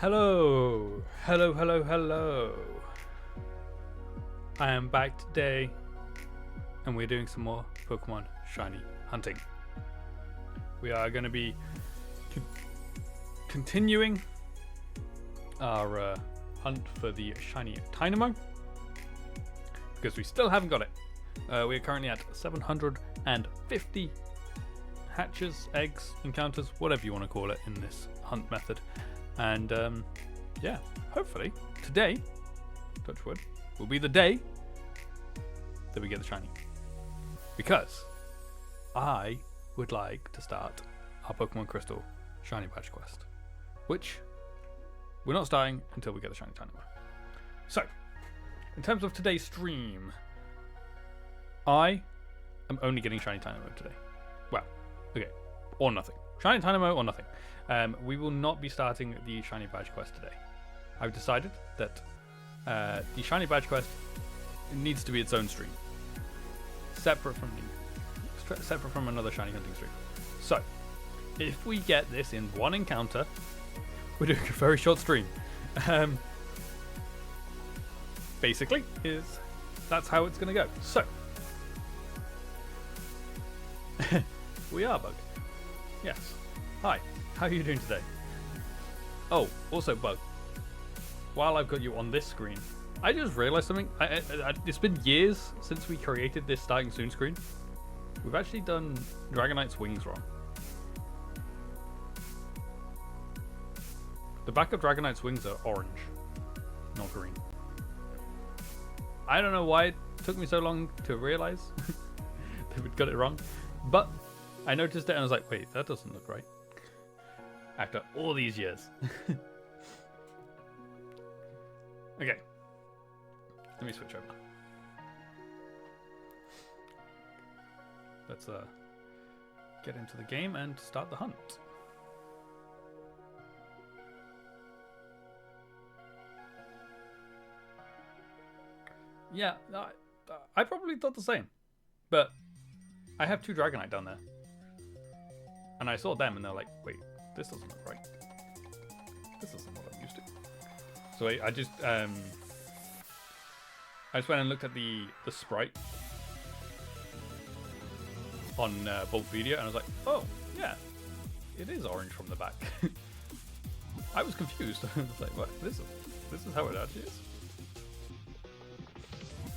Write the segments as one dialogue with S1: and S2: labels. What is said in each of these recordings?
S1: Hello, hello, hello, hello. I am back today, and we're doing some more Pokemon Shiny hunting. We are going to be continuing our hunt for the Shiny Tynamo, because we still haven't got it. We're currently at 750 hatches, eggs, encounters, whatever you want to call it in this hunt method. And yeah, hopefully today, touch wood, will be the day that we get the shiny. Because I would like to start our Pokemon Crystal Shiny Badge quest, which we're not starting until we get the Shiny Tynamo. So, in terms of today's stream, I am only getting Shiny Tynamo today. Well, okay, or nothing. Shiny Tynamo or nothing. We will not be starting the Shiny Badge quest today. I've decided that the Shiny Badge quest needs to be its own stream, separate from another Shiny hunting stream. So, if we get this in one encounter, we're doing a very short stream. Basically, that's how it's going to go. So, we are Bug. Yes. Hi. How are you doing today? Oh, also Bug. While I've got you on this screen, I just realized something. It's been years since we created this starting soon screen. We've actually done Dragonite's wings wrong. The back of Dragonite's wings are orange, not green. I don't know why it took me so long to realize that we'd got it wrong, but I noticed it and I was like, wait, that doesn't look right. After all these years. Okay. Let me switch over. Let's get into the game and start the hunt. Yeah, I probably thought the same. But I have two Dragonite down there. And I saw them and they're like, wait, this doesn't look right. This isn't what I'm used to. So I just went and looked at the sprite on Bulbapedia and I was like, oh yeah, it is orange from the back. I was confused. I was like, what? This is how it actually is.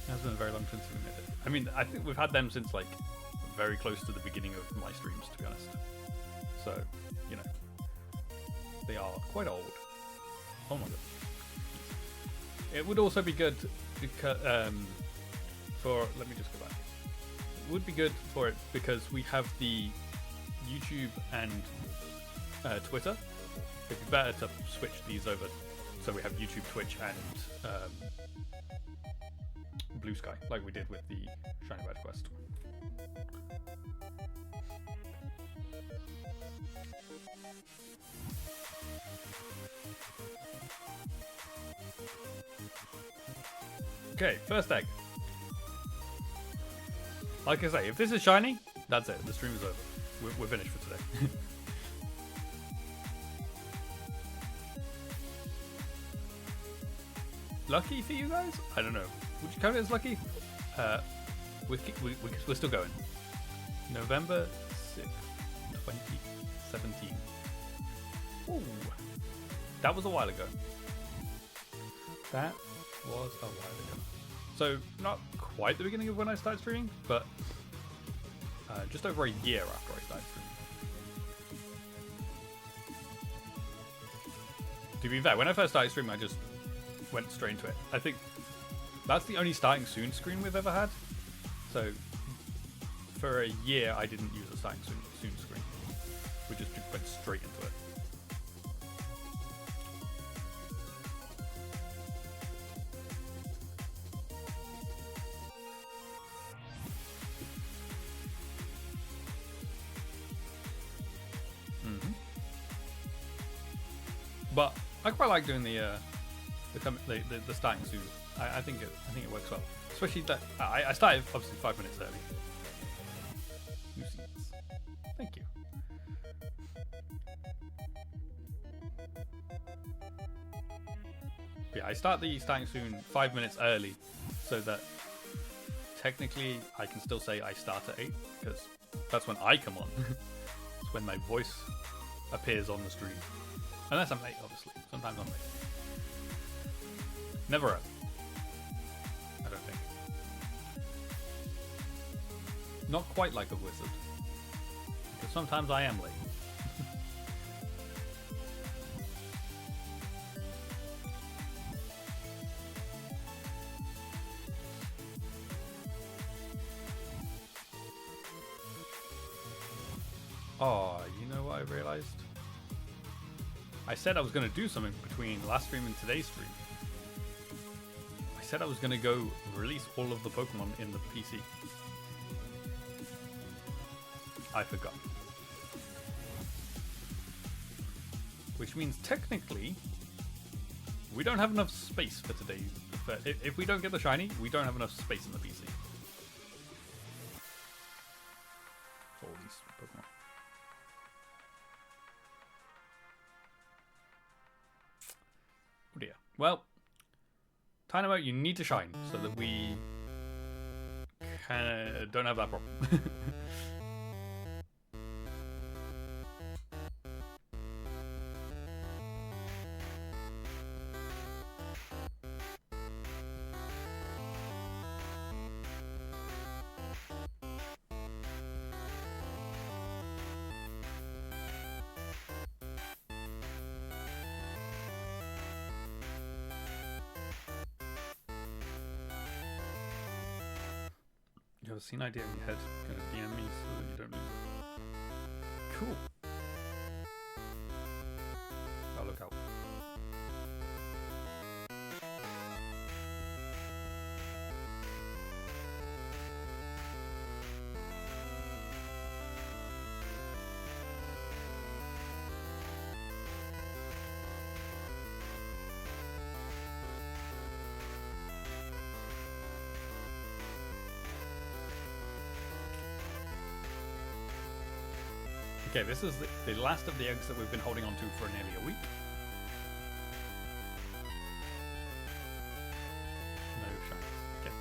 S1: It has been very long since we made it. I mean, I think we've had them since like very close to the beginning of my streams, to be honest. So, you know, they are quite old. Oh my god. It would also be good because let me just go back. It would be good for it because we have the YouTube and Twitter. It'd be better to switch these over so we have YouTube, Twitch, and Blue Sky, like we did with the Shiny Badge quest. Okay, first egg. Like I say, if this is shiny, that's it. The stream is over. We're finished for today. Lucky for you guys? I don't know. Would you count it as lucky? We're still going. November 6th, 2017. Ooh. That was a while ago. That was a while ago. So, not quite the beginning of when I started streaming, but just over a year after I started streaming. To be fair, when I first started streaming, I just went straight into it. I think that's the only starting soon screen we've ever had. So, for a year, I didn't use a starting soon screen. We just went straight into it. But I quite like doing the starting soon. I think it works well, especially that I started obviously 5 minutes early. New seats. Thank you. Yeah, I start the starting soon 5 minutes early, so that technically I can still say I start at 8, because that's when I come on. It's when my voice appears on the stream. Unless I'm late, obviously. Sometimes I'm late. Never early. I don't think. Not quite like a wizard. Because sometimes I am late. Oh, you know what I realized? I said I was going to do something between last stream and today's stream. I said I was going to go release all of the Pokemon in the PC. I forgot. Which means technically, we don't have enough space for today. If we don't get the shiny, we don't have enough space in the PC. For all these Pokemon. Oh dear. Well, Dynamo, you need to shine so that we don't have that problem. You have a scene idea in your head, kind of DM me so that you don't lose it. Cool. I'll look out. Okay, this is the last of the eggs that we've been holding on to for nearly a week. No shinies. Okay.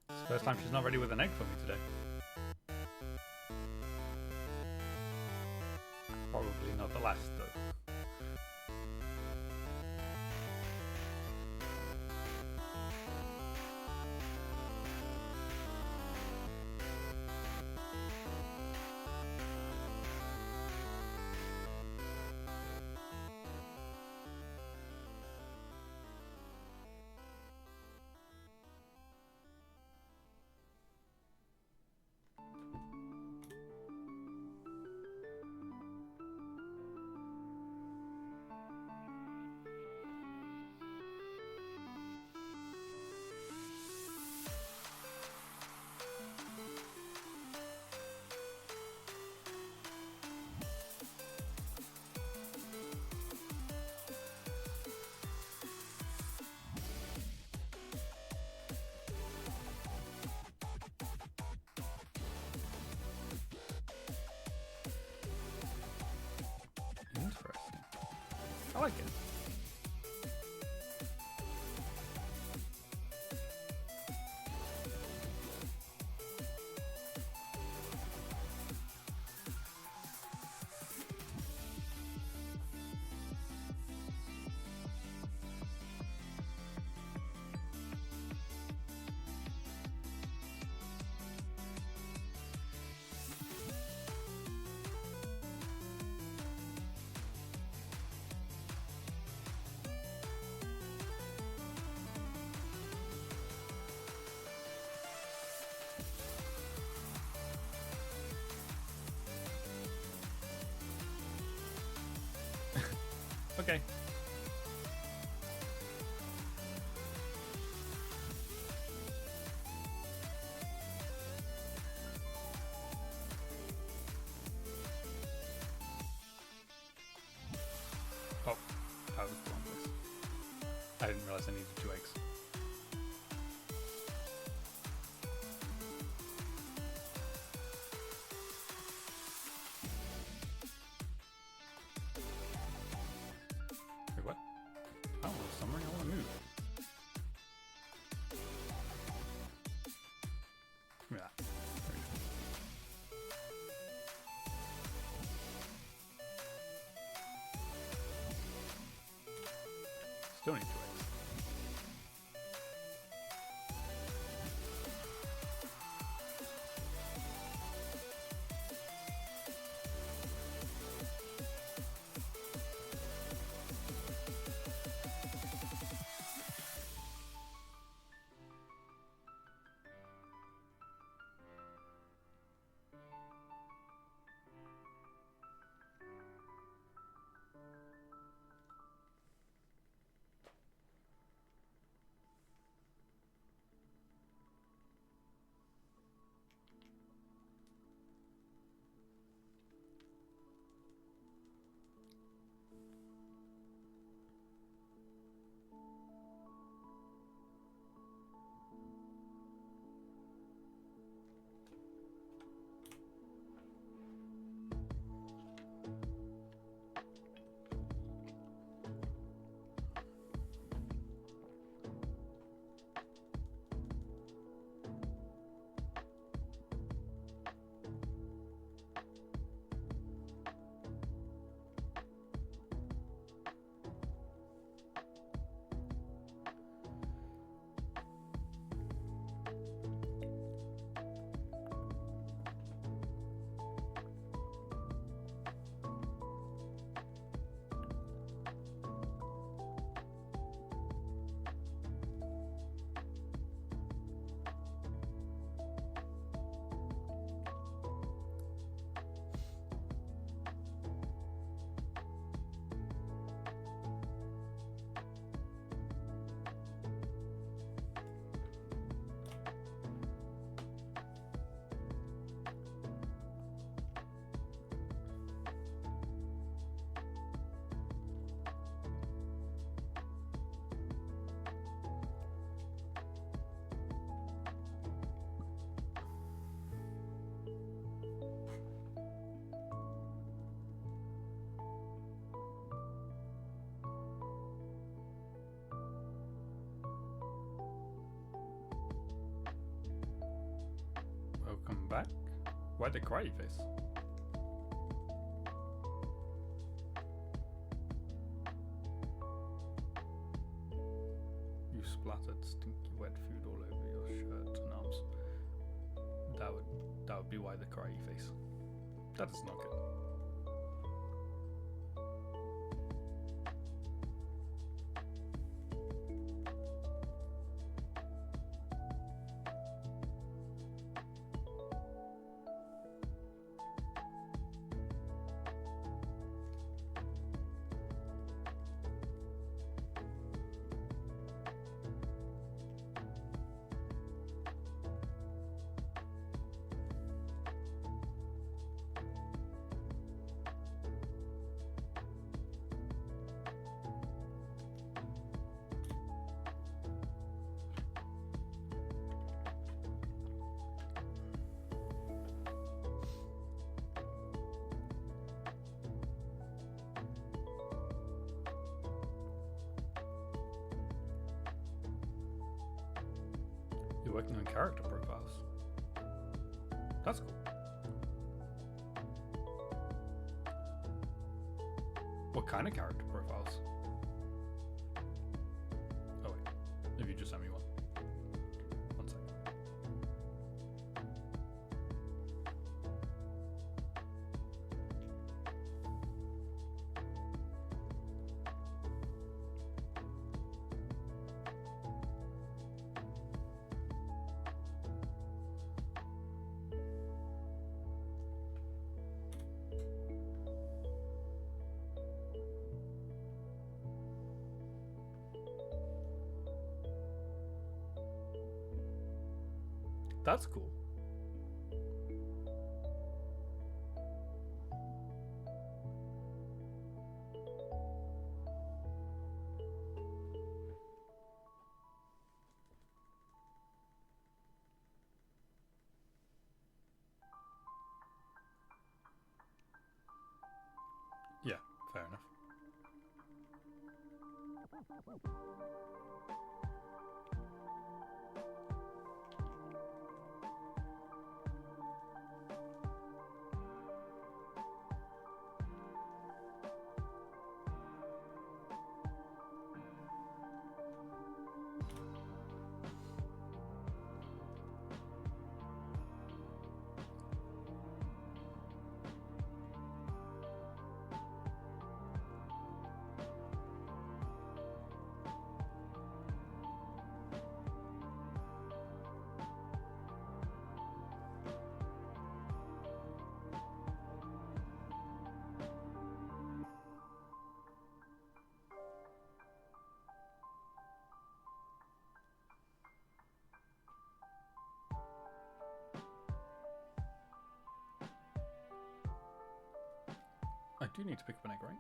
S1: It's the first time she's not ready with an egg for me today. Probably not the last, though. I like it. Okay. Oh, that was the wrong place. I didn't realize I needed 2 eggs. Wait, what? I don't want to summon, I want to move. Give me that. There we go. Still need 2 eggs. Welcome back. Why the cry face? You splattered stinky wet food all over your shirt and arms. That would be why the cry face. That is not good. working on character profiles. That's cool. What kind of character profiles? Oh wait, if you just sent me one. One second. That's cool. Yeah, fair enough. I do need to pick up an egg, right?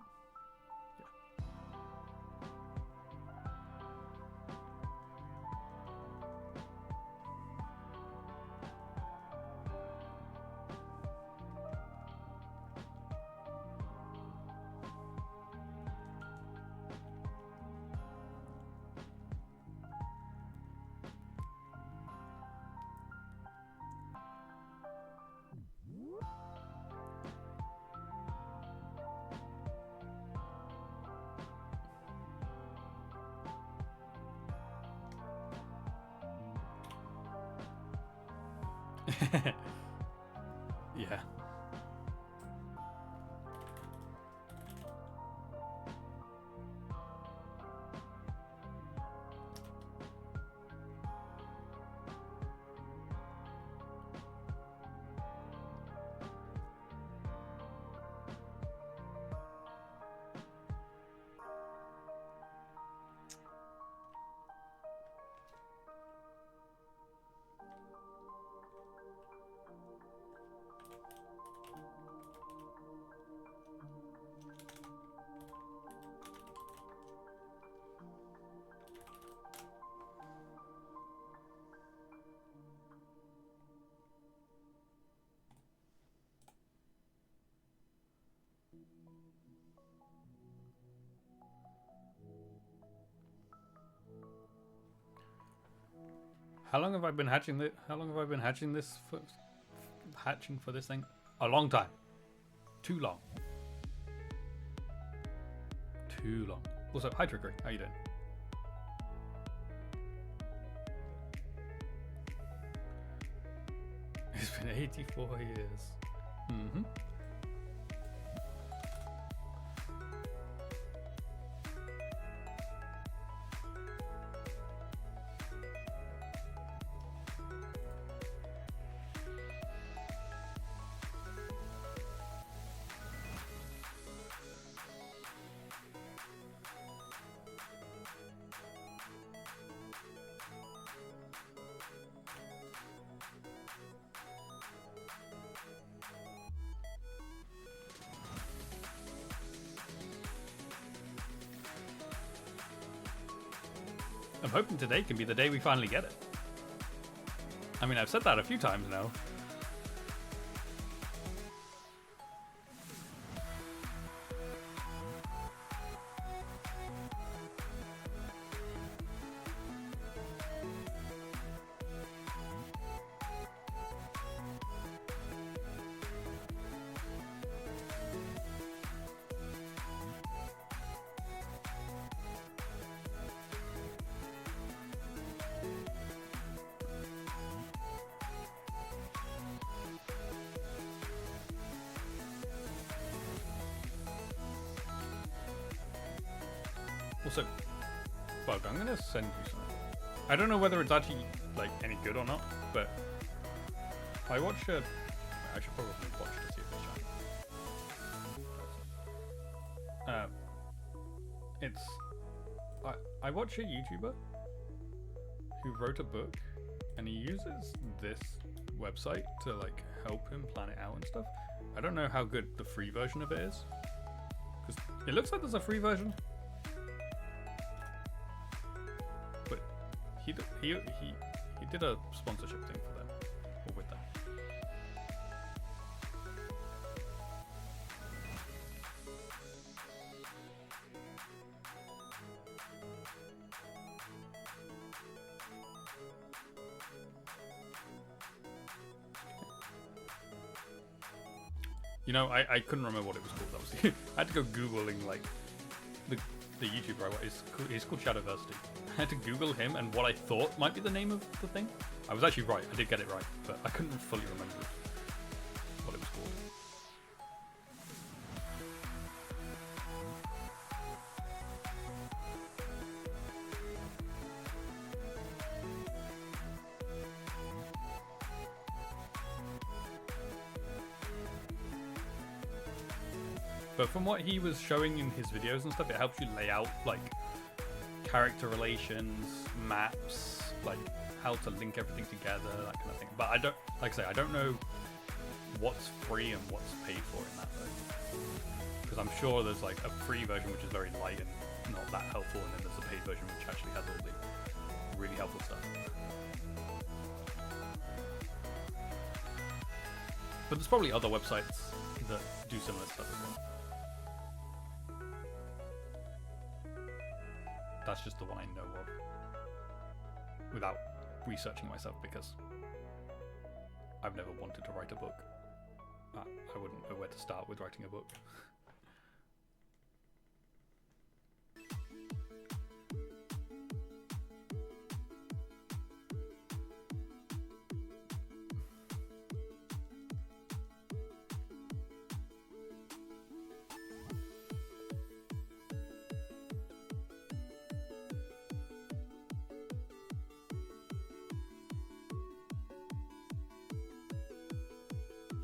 S1: Yeah. How long have I been hatching this? How long have I been hatching this for? Hatching for this thing? A long time. Too long. Too long. Also, hi Trickery. How you doing? It's been 84 years. Mm-hmm. I'm hoping today can be the day we finally get it. I mean, I've said that a few times now. Also, Bug, I'm gonna send you something. I don't know whether it's actually like any good or not, but I watch a. I should probably watch to see if it's channel. It's. I watch a YouTuber who wrote a book, and he uses this website to like help him plan it out and stuff. I don't know how good the free version of it is, because it looks like there's a free version, but he did a sponsorship thing for them or with them. You know, I couldn't remember what it was called. Obviously, I had to go googling like the YouTuber I watch. He's called Shadowversity. I had to Google him and what I thought might be the name of the thing. I was actually right. I did get it right, but I couldn't fully remember what it was called. But from what he was showing in his videos and stuff, it helps you lay out like character relations, maps, like how to link everything together, that kind of thing. But I don't, like I say, I don't know what's free and what's paid for in that though. Because I'm sure there's like a free version which is very light and not that helpful, and then there's a paid version which actually has all the really helpful stuff. But there's probably other websites that do similar stuff as well. That's just the one I know of, without researching myself, because I've never wanted to write a book. I wouldn't know where to start with writing a book.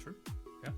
S1: True. Yeah.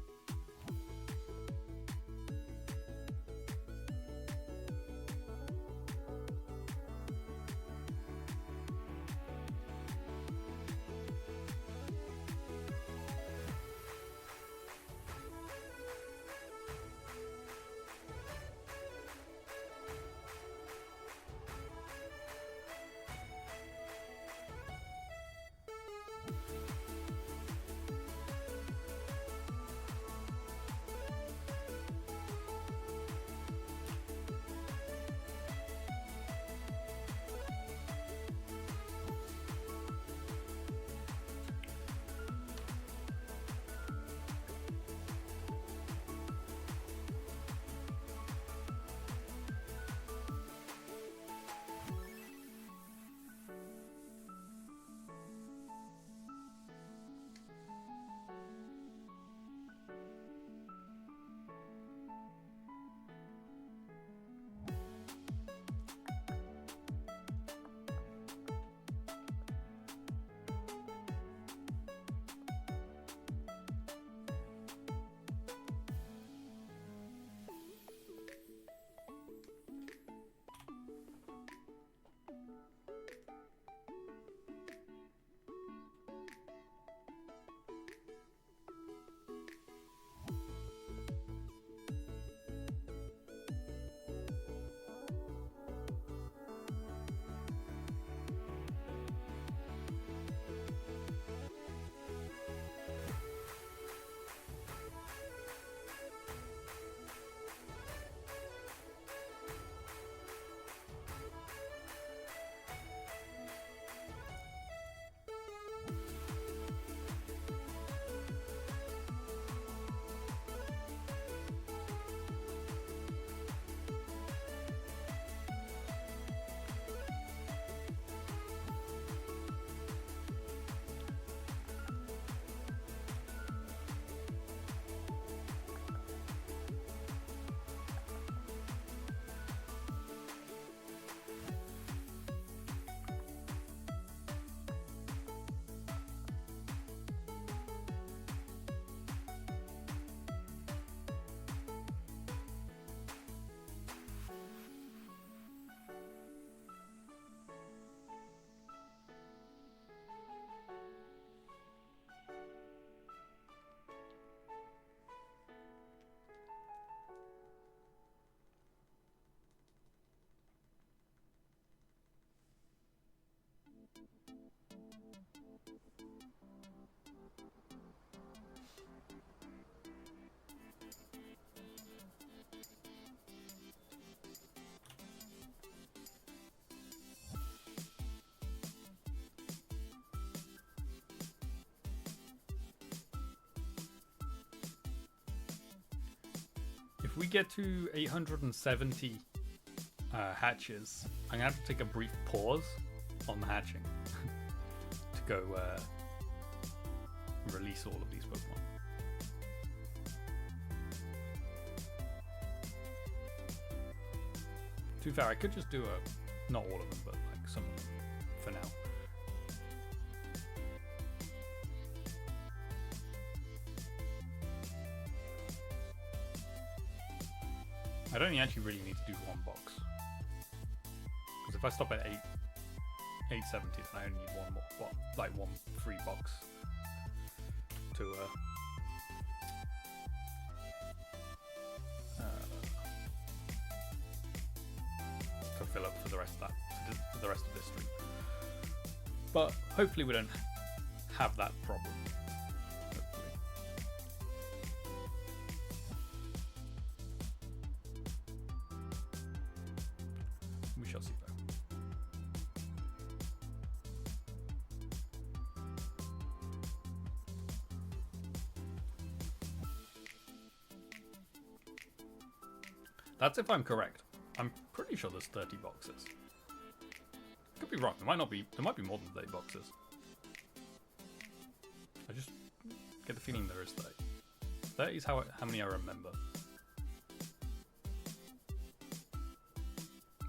S1: If we get to 870 hatches, I'm gonna have to take a brief pause on the hatching to go release all of these Pokemon. To be fair, I could just do not all of them, but like some of them for now. I don't actually really need to do one box, because if I stop at 870, then I only need one more, like one free box to fill up for the rest of that, for the rest of this stream. But hopefully we don't have that problem. We shall see though. That's if I'm correct. I'm pretty sure there's 30 boxes. Could be wrong. There might not be. There might be more than 30 boxes. I just get the feeling there is 30. 30 is how many I remember.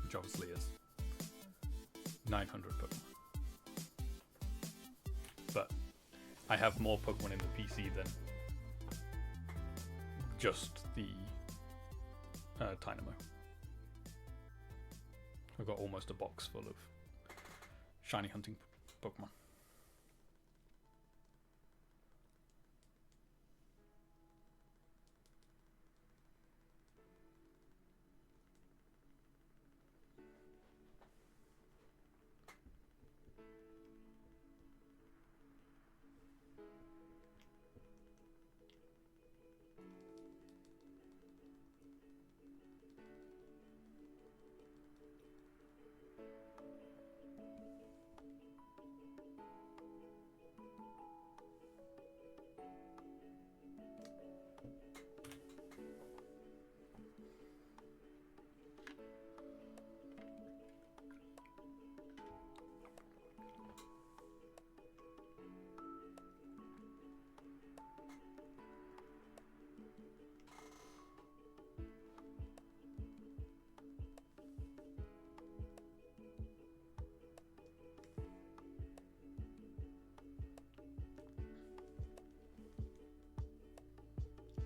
S1: Which obviously is 900 Pokemon. But I have more Pokemon in the PC than just the Dynamo. I've got almost a box full of shiny hunting Pokemon.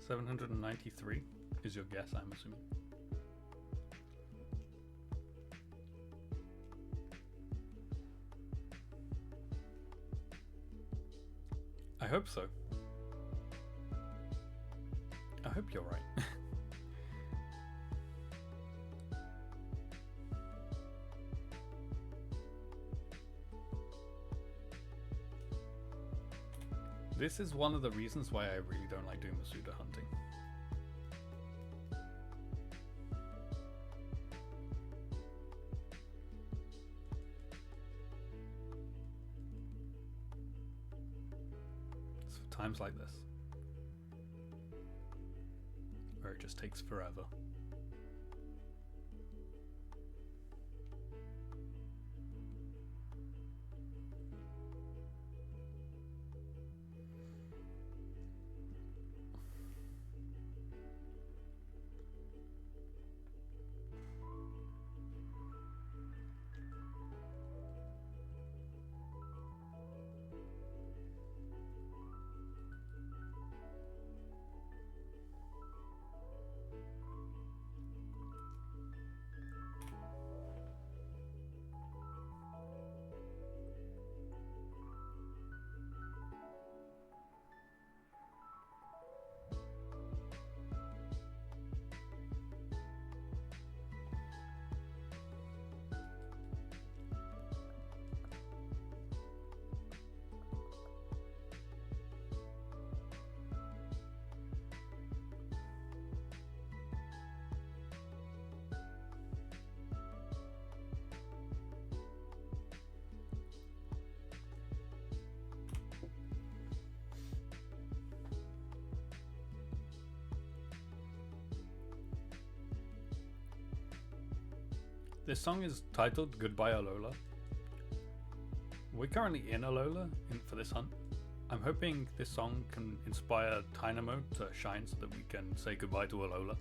S1: $793 is your guess, I'm assuming. I hope so. I hope you're right. This is one of the reasons why I really don't like doing Masuda hunting. It's for times like this, where it just takes forever. This song is titled Goodbye Alola. We're currently in Alola for this hunt. I'm hoping this song can inspire Tynamo to shine so that we can say goodbye to Alola.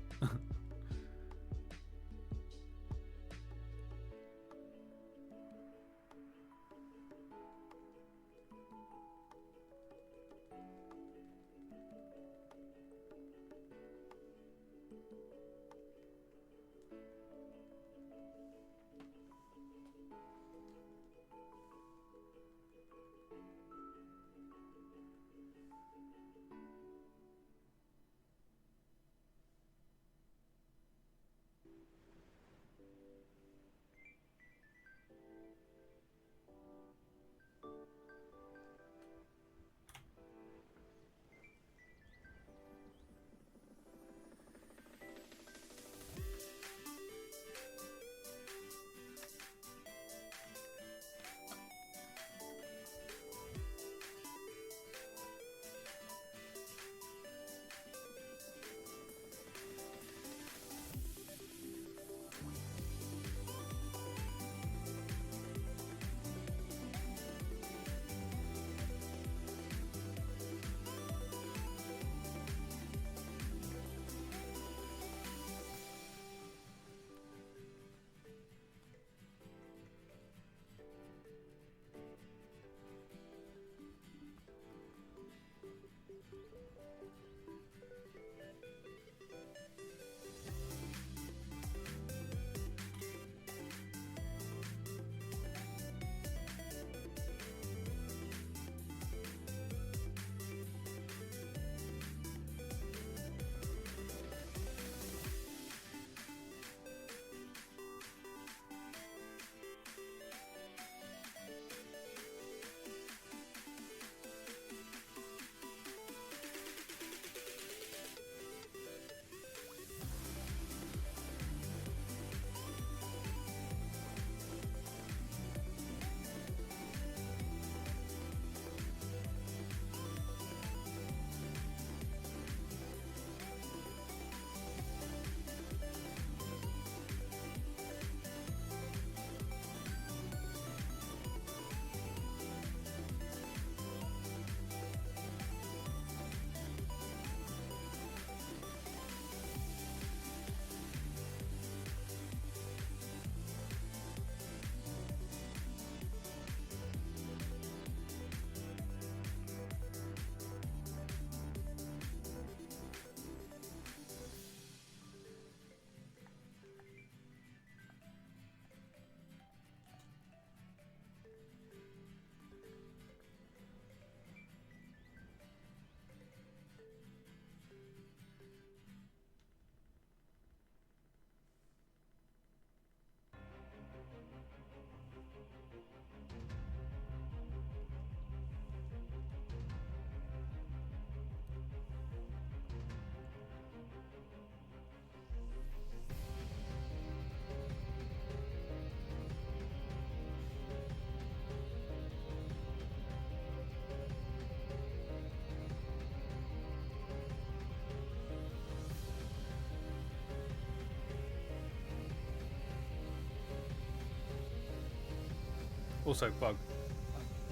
S1: Also, Bug,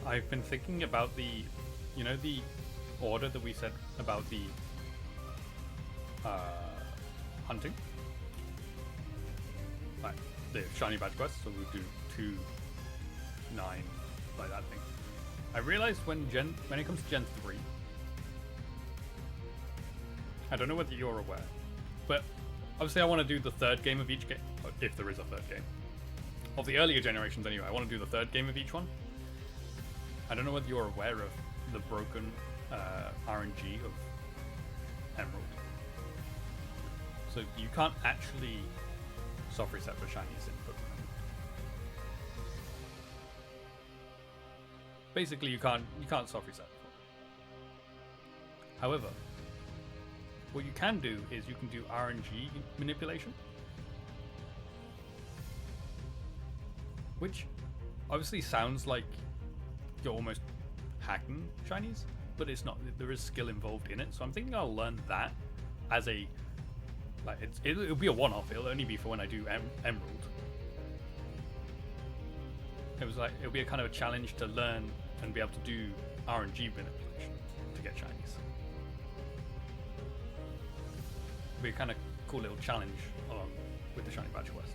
S1: I've been thinking about the order that we said about the hunting. Like, the shiny badge quest, so we'll do 2, 9, like that thing. I realized when it comes to Gen 3, I don't know whether you're aware, but obviously I want to do the third game of each game, if there is a third game. Of the earlier generations anyway, I want to do the third game of each one. I don't know whether you're aware of the broken RNG of Emerald. So you can't actually soft reset for shinies in Pokemon. Basically, you can't soft reset. However, what you can do is you can do RNG manipulation, which obviously sounds like you're almost hacking shinies, but it's not. There is skill involved in it, so I'm thinking I'll learn that as a it'll be a one-off. It'll only be for when I do Emerald. it'll be a kind of a challenge to learn and be able to do RNG manipulation to get shinies. It'll be a kind of cool little challenge along with the shiny badge quest.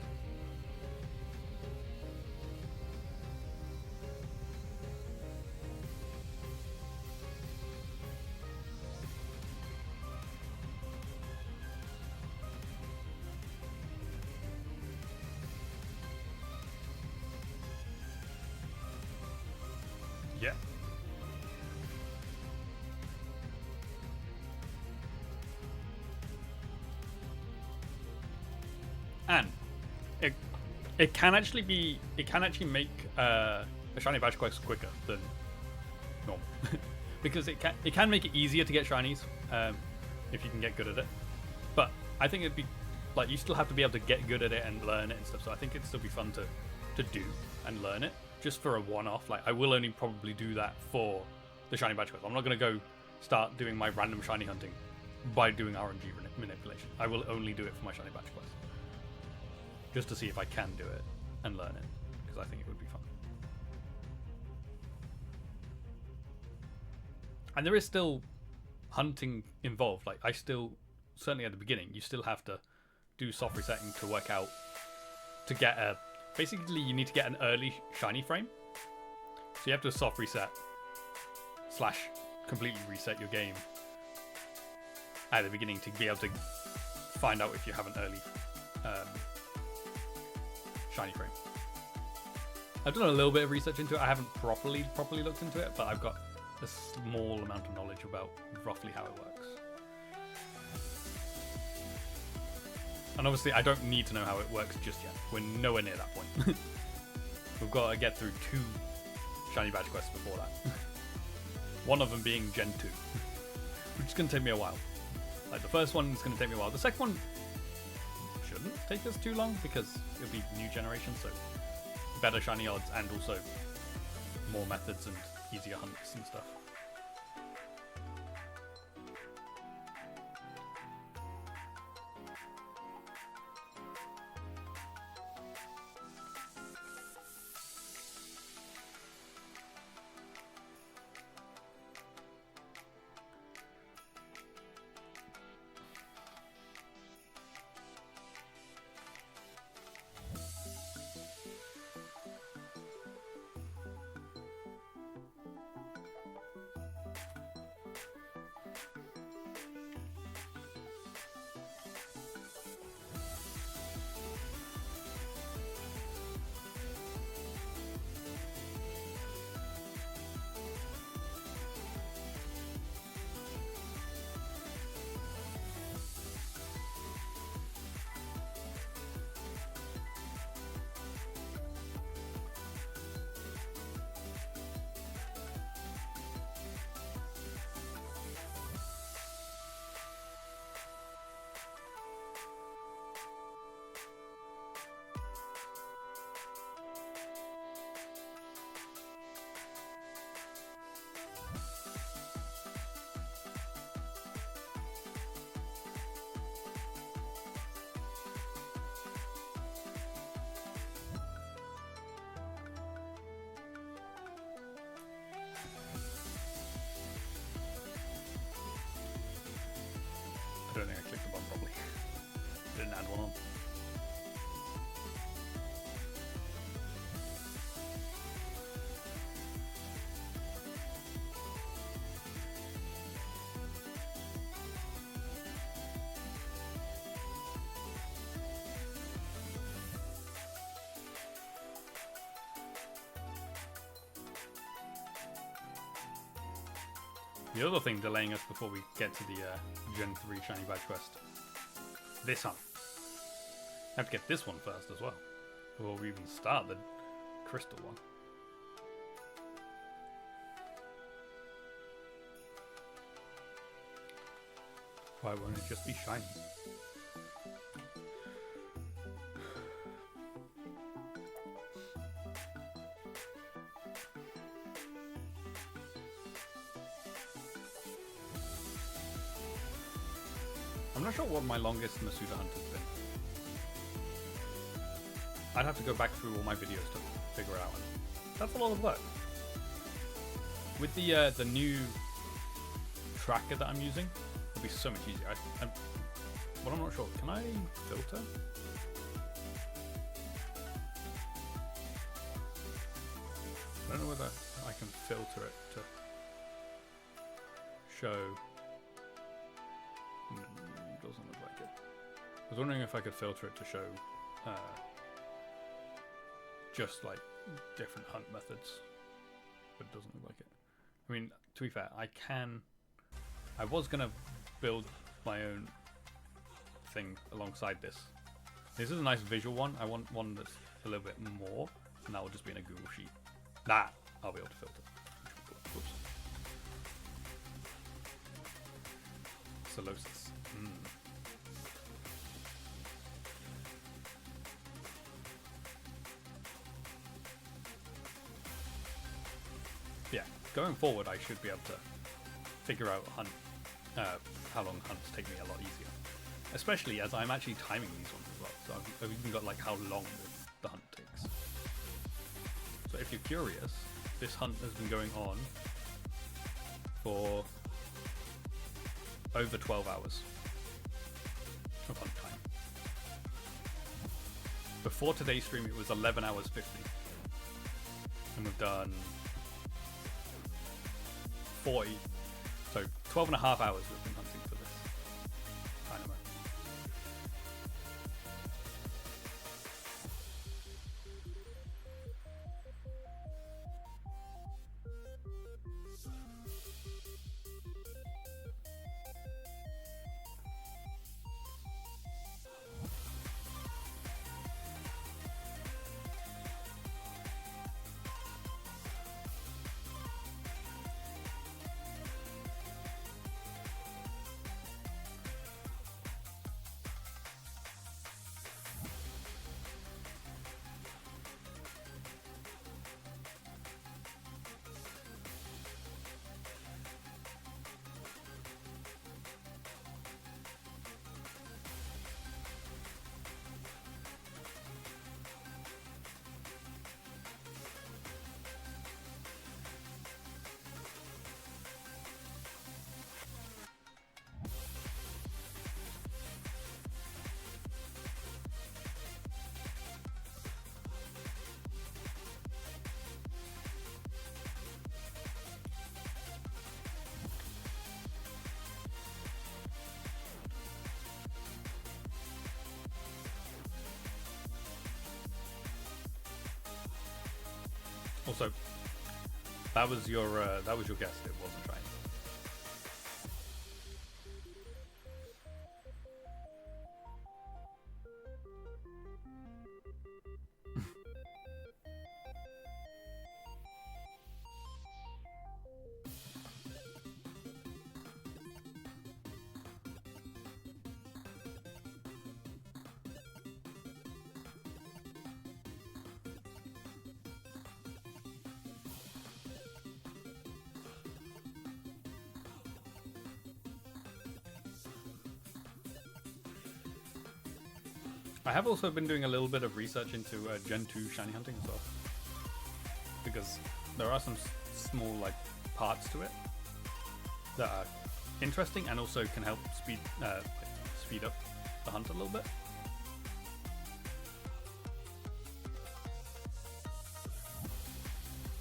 S1: Yeah. And it can actually make a shiny badge quest quicker than normal because it can make it easier to get shinies if you can get good at it. But I think it'd be like you still have to be able to get good at it and learn it and stuff. So I think it'd still be fun to do and learn it. Just for a one-off, like I will only probably do that for the shiny badge quest. I'm not going to go start doing my random shiny hunting by doing RNG manipulation. I will only do it for my shiny badge quest, just to see if I can do it and learn it, because I think it would be fun. And there is still hunting involved. Like certainly at the beginning, you still have to do soft resetting to work out to get a. Basically, you need to get an early shiny frame. So you have to soft reset / completely reset your game at the beginning to be able to find out if you have an early shiny frame. I've done a little bit of research into it. I haven't properly looked into it, but I've got a small amount of knowledge about roughly how it works. And obviously, I don't need to know how it works just yet. We're nowhere near that point. We've got to get through 2 shiny badge quests before that. One of them being Gen 2, which is going to take me a while. Like the first one is going to take me a while. The second one shouldn't take us too long because it'll be new generation, so better shiny odds and also more methods and easier hunts and stuff. I don't think I clicked the button properly. Didn't add one on. The other thing delaying us before we get to the Gen 3 Shiny Badge Quest. This hunt. I have to get this one first as well. Before we even start the crystal one. Why won't it just be shiny? I'm not sure what my longest Masuda hunt has been. I'd have to go back through all my videos to figure it out. And that's a lot of work. With the new tracker that I'm using, it'll be so much easier. But I'm not sure. Can I filter? I don't know whether I can filter it to show. Doesn't look like it. I was wondering if I could filter it to show just like different hunt methods, but it doesn't look like it. I mean, to be fair, I was gonna build my own thing alongside this. This is a nice visual one. I want one that's a little bit more, and that will just be in a Google Sheet. That I'll be able to filter. Whoops. Solosis. Yeah, going forward, I should be able to figure out how long hunts take me a lot easier. Especially as I'm actually timing these ones as well. So I've even got like how long the hunt takes. So if you're curious, this hunt has been going on for over 12 hours of hunt time. Before today's stream, it was 11 hours 50. And we've done 40. So 12 and a half hours we've been hunting for this dynamo. Also, that was your guess. It wasn't trying. I have also been doing a little bit of research into Gen 2 shiny hunting as well, because there are some small like parts to it that are interesting and also can help speed up the hunt a little bit.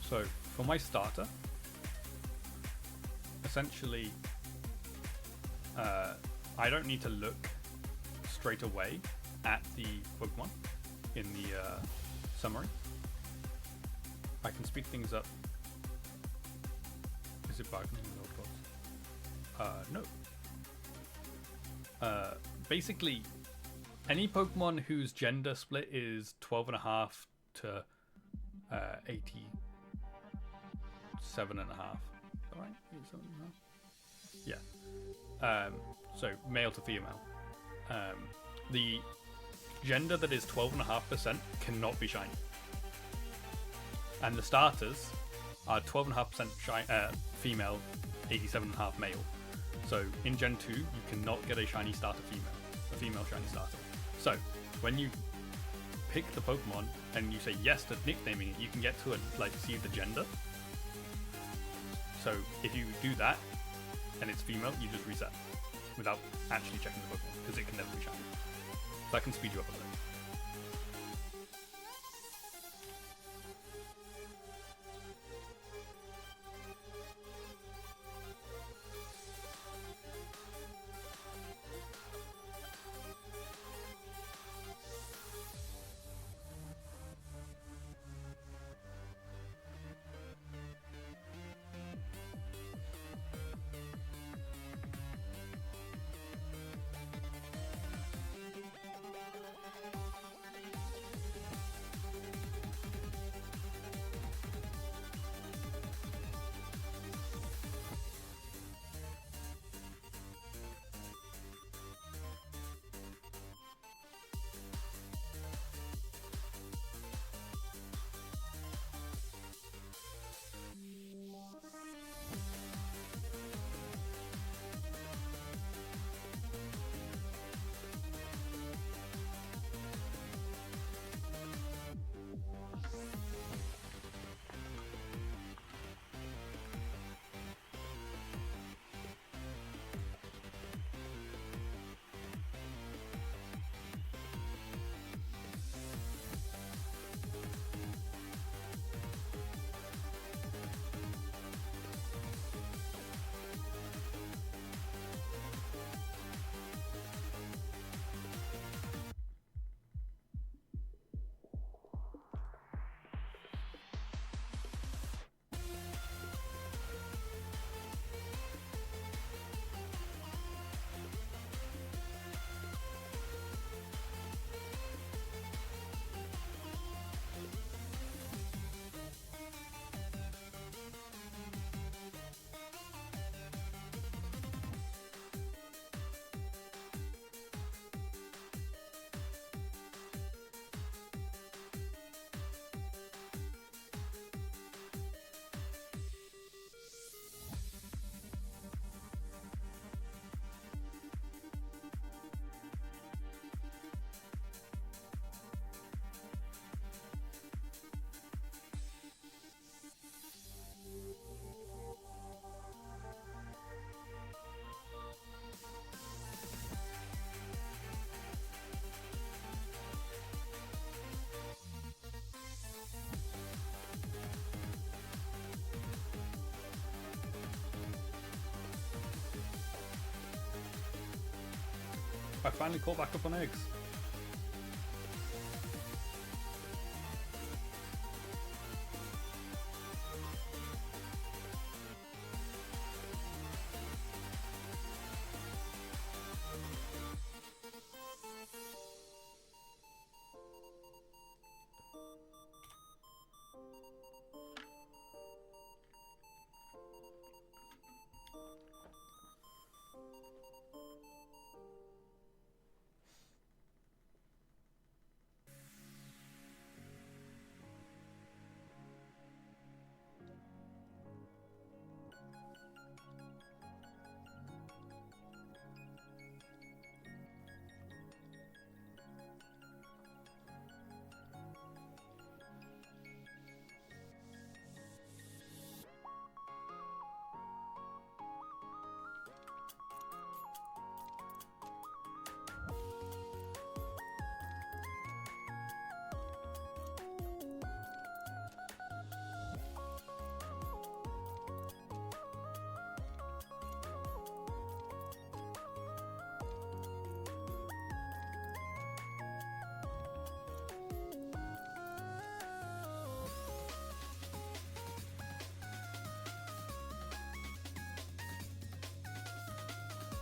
S1: So for my starter, essentially, I don't need to look straight away at the Pokemon in the summary. I can speed things up. Is it bargaining? No. Basically, any Pokemon whose gender split is 12.5 to 87.5. Alright? 87.5? Yeah. So male to female. The gender that is 12.5% cannot be shiny. And the starters are 12.5% female, 87.5 male. So in Gen 2, you cannot get a shiny starter female, a female shiny starter. So when you pick the Pokemon and you say yes to nicknaming it, you can get to see the gender. So if you do that and it's female, you just reset without actually checking the Pokemon because it can never be shiny. So that can speed you up a little. I finally caught back up on eggs.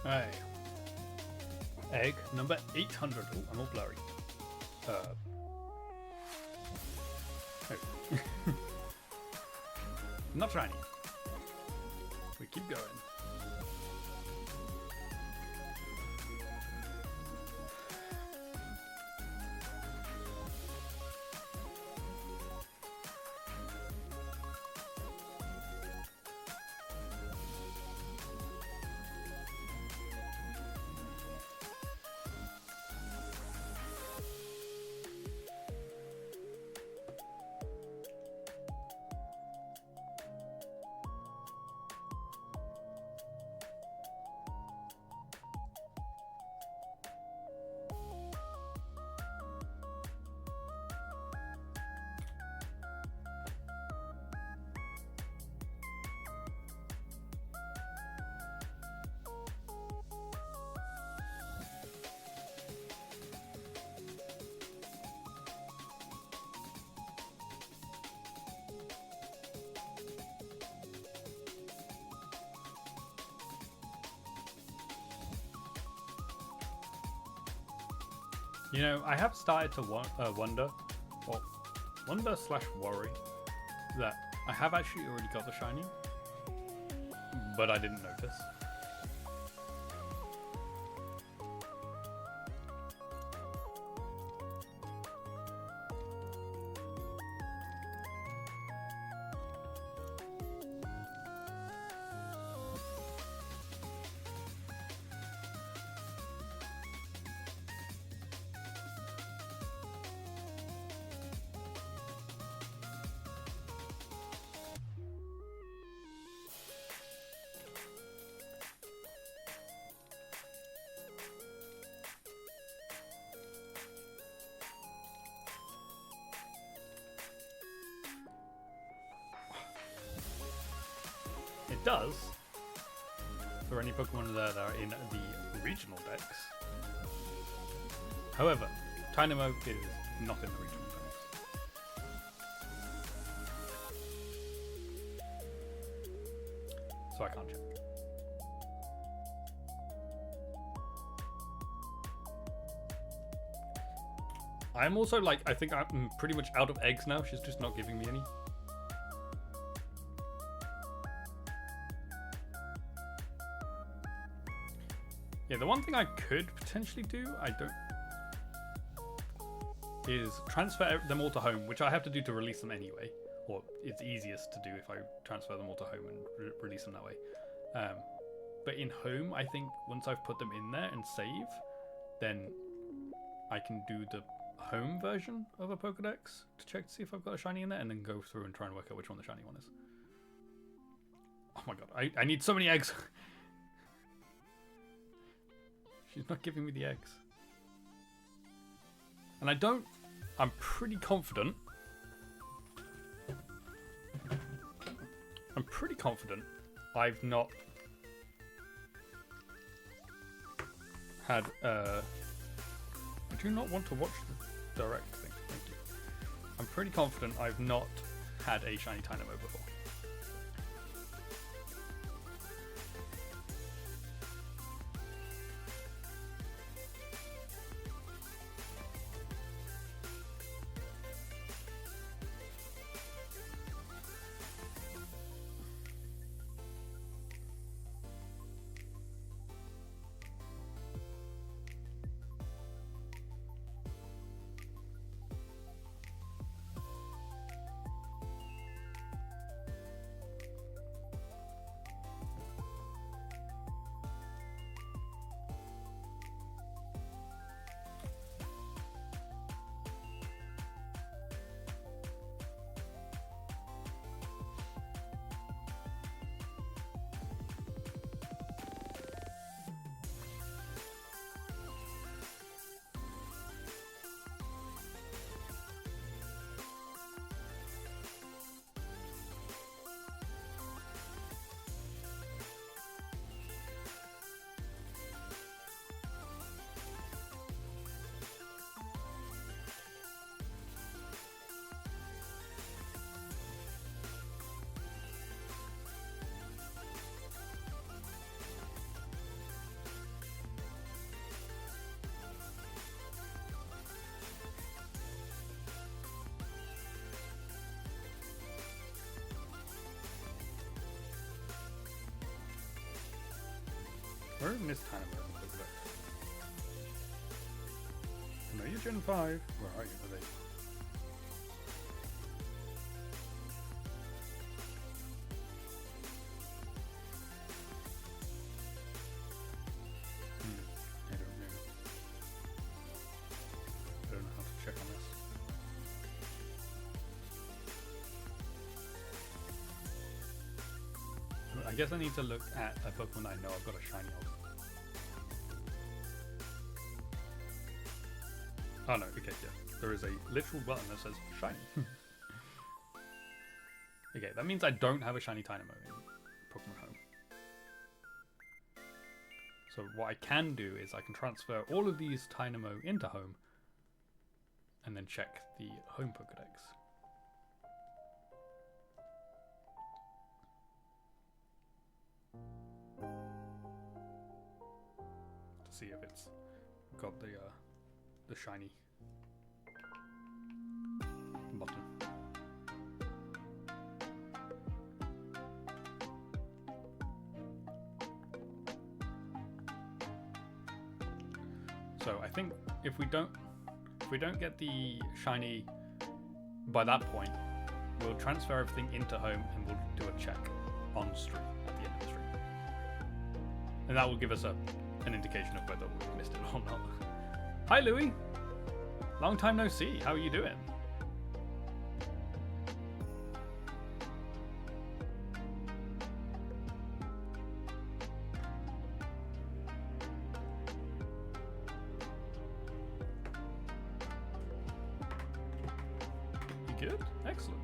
S1: Alright. Egg number 800. Oh, I'm all blurry. Oh. Not shiny. We keep going. You know, I have started to wonder, or wonder/worry, that I have actually already got the shiny, but I didn't notice. It does for any Pokemon that are in the regional decks. However, Tynamo is not in the regional decks. So I can't check. I'm also like, I think I'm pretty much out of eggs now. She's just not giving me any. Yeah, the one thing I could potentially do, I don't, is transfer them all to home, which I have to do to release them anyway. Or it's easiest to do if I transfer them all to home and release them that way. But in home, I think once I've put them in there and save, then I can do the home version of a Pokedex to check to see if I've got a shiny in there, and then go through and try and work out which one the shiny one is. Oh my god, I need so many eggs! She's not giving me the eggs. And I'm pretty confident. I've not had, I do not want to watch the direct thing, thank you. I'm pretty confident I've not had a shiny Tynamo before. Where is Miss Tynamo? I know you're Gen 5. Where are you? Are they? I don't know. I don't know how to check on this. I guess I need to look at a Pokemon that I know I've got a shiny of. Oh no, okay, yeah. There is a literal button that says shiny. Okay, that means I don't have a shiny Tynamo in Pokemon Home. So what I can do is I can transfer all of these Tynamo into Home and then check the Home Pokedex. To see if it's got the the shiny button. So I think if we don't get the shiny by that point, we'll transfer everything into home and we'll do a check on stream at the end of the stream, and that will give us an indication of whether we missed it or not. Hi Louis, long time no see. How are you doing? You good? Excellent.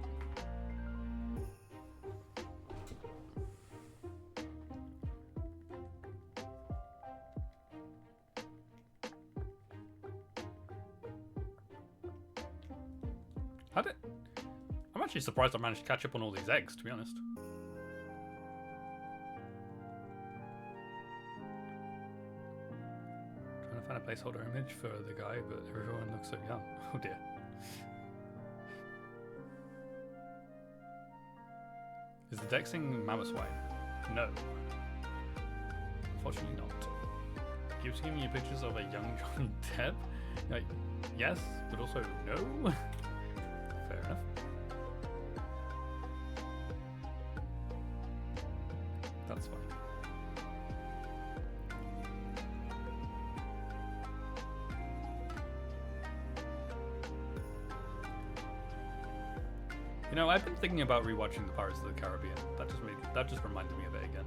S1: I'm actually surprised I managed to catch up on all these eggs, to be honest. Trying to find a placeholder image for the guy, but everyone looks so young. Oh dear. Is the Dexing Mamoswine? No. Unfortunately not. Keeps giving me pictures of a young Johnny Depp? Like, yes, but also no? Fair enough. That's fine. You know, I've been thinking about rewatching the Pirates of the Caribbean. That just reminded me of it again.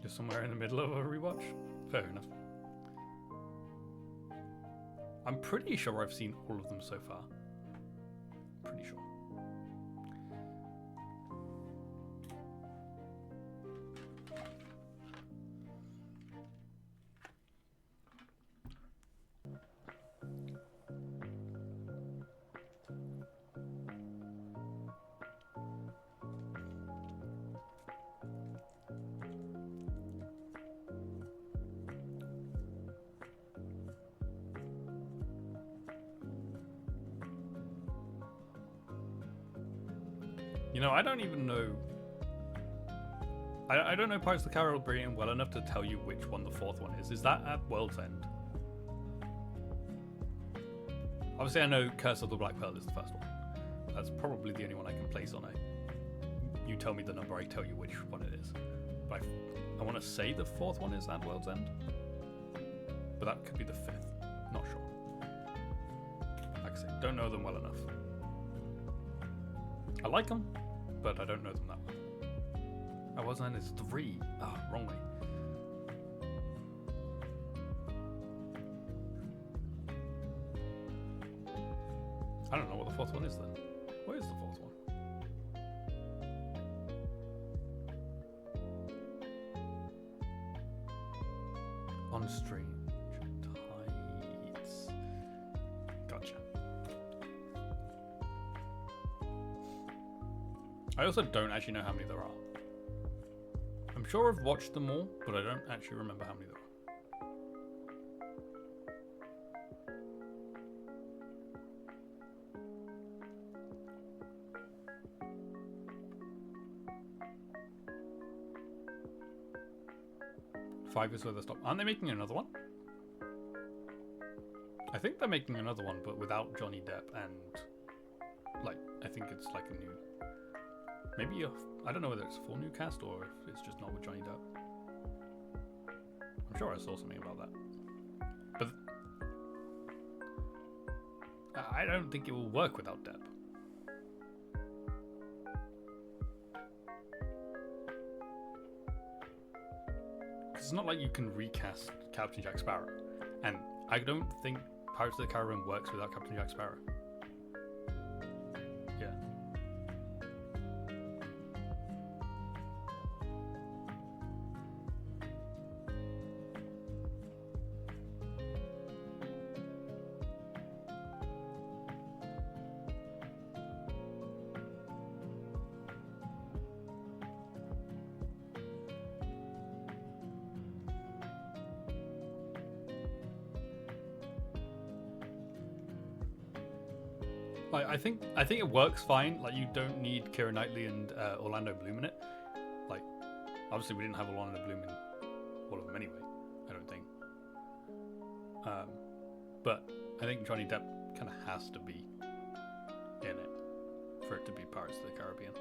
S1: Just somewhere in the middle of a rewatch? Fair enough. I'm pretty sure I've seen all of them so far. Pretty sure. You know, I don't even know. I don't know Pirates of the Caribbean well enough to tell you which one the fourth one is. Is that at World's End? Obviously, I know Curse of the Black Pearl is the first one. That's probably the only one I can place on it. You tell me the number, I tell you which one it is. But I want to say the fourth one is at World's End. But that could be the fifth. Not sure. Like I say, don't know them well enough. I like them, but I don't know them that well. I was on is 3. Ah, wrong way. I don't know what the fourth one is then. Where is the fourth one? On Strange Tides. Gotcha. I also don't actually know how many there are. I'm sure I've watched them all, but I don't actually remember how many there are. 5 is where they stop. Aren't they making another one? I think they're making another one, but without Johnny Depp and, like, I think it's like a new... Maybe I don't know whether it's a full new cast or if it's just not with Johnny Depp. I'm sure I saw something about that. But I don't think it will work without Depp. It's not like you can recast Captain Jack Sparrow. And I don't think Pirates of the Caribbean works without Captain Jack Sparrow. Yeah. Like, I think it works fine. Like, you don't need Keira Knightley and Orlando Bloom in it. Like, obviously we didn't have Orlando Bloom in all of them anyway. I don't think. But I think Johnny Depp kind of has to be in it for it to be Pirates of the Caribbean.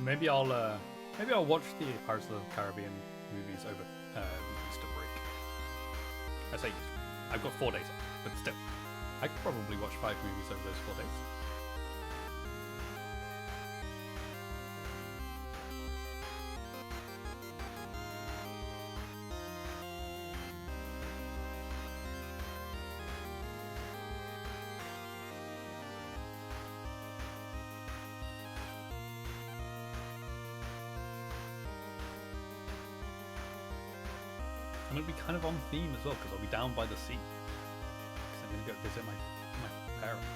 S1: Maybe I'll watch the Pirates of the Caribbean movies over the Easter break. I say I've got 4 days off, but still, I could probably watch 5 movies over those 4 days. And it'll be kind of on theme as well, because I'll be down by the sea. Because I'm going to go visit my parents.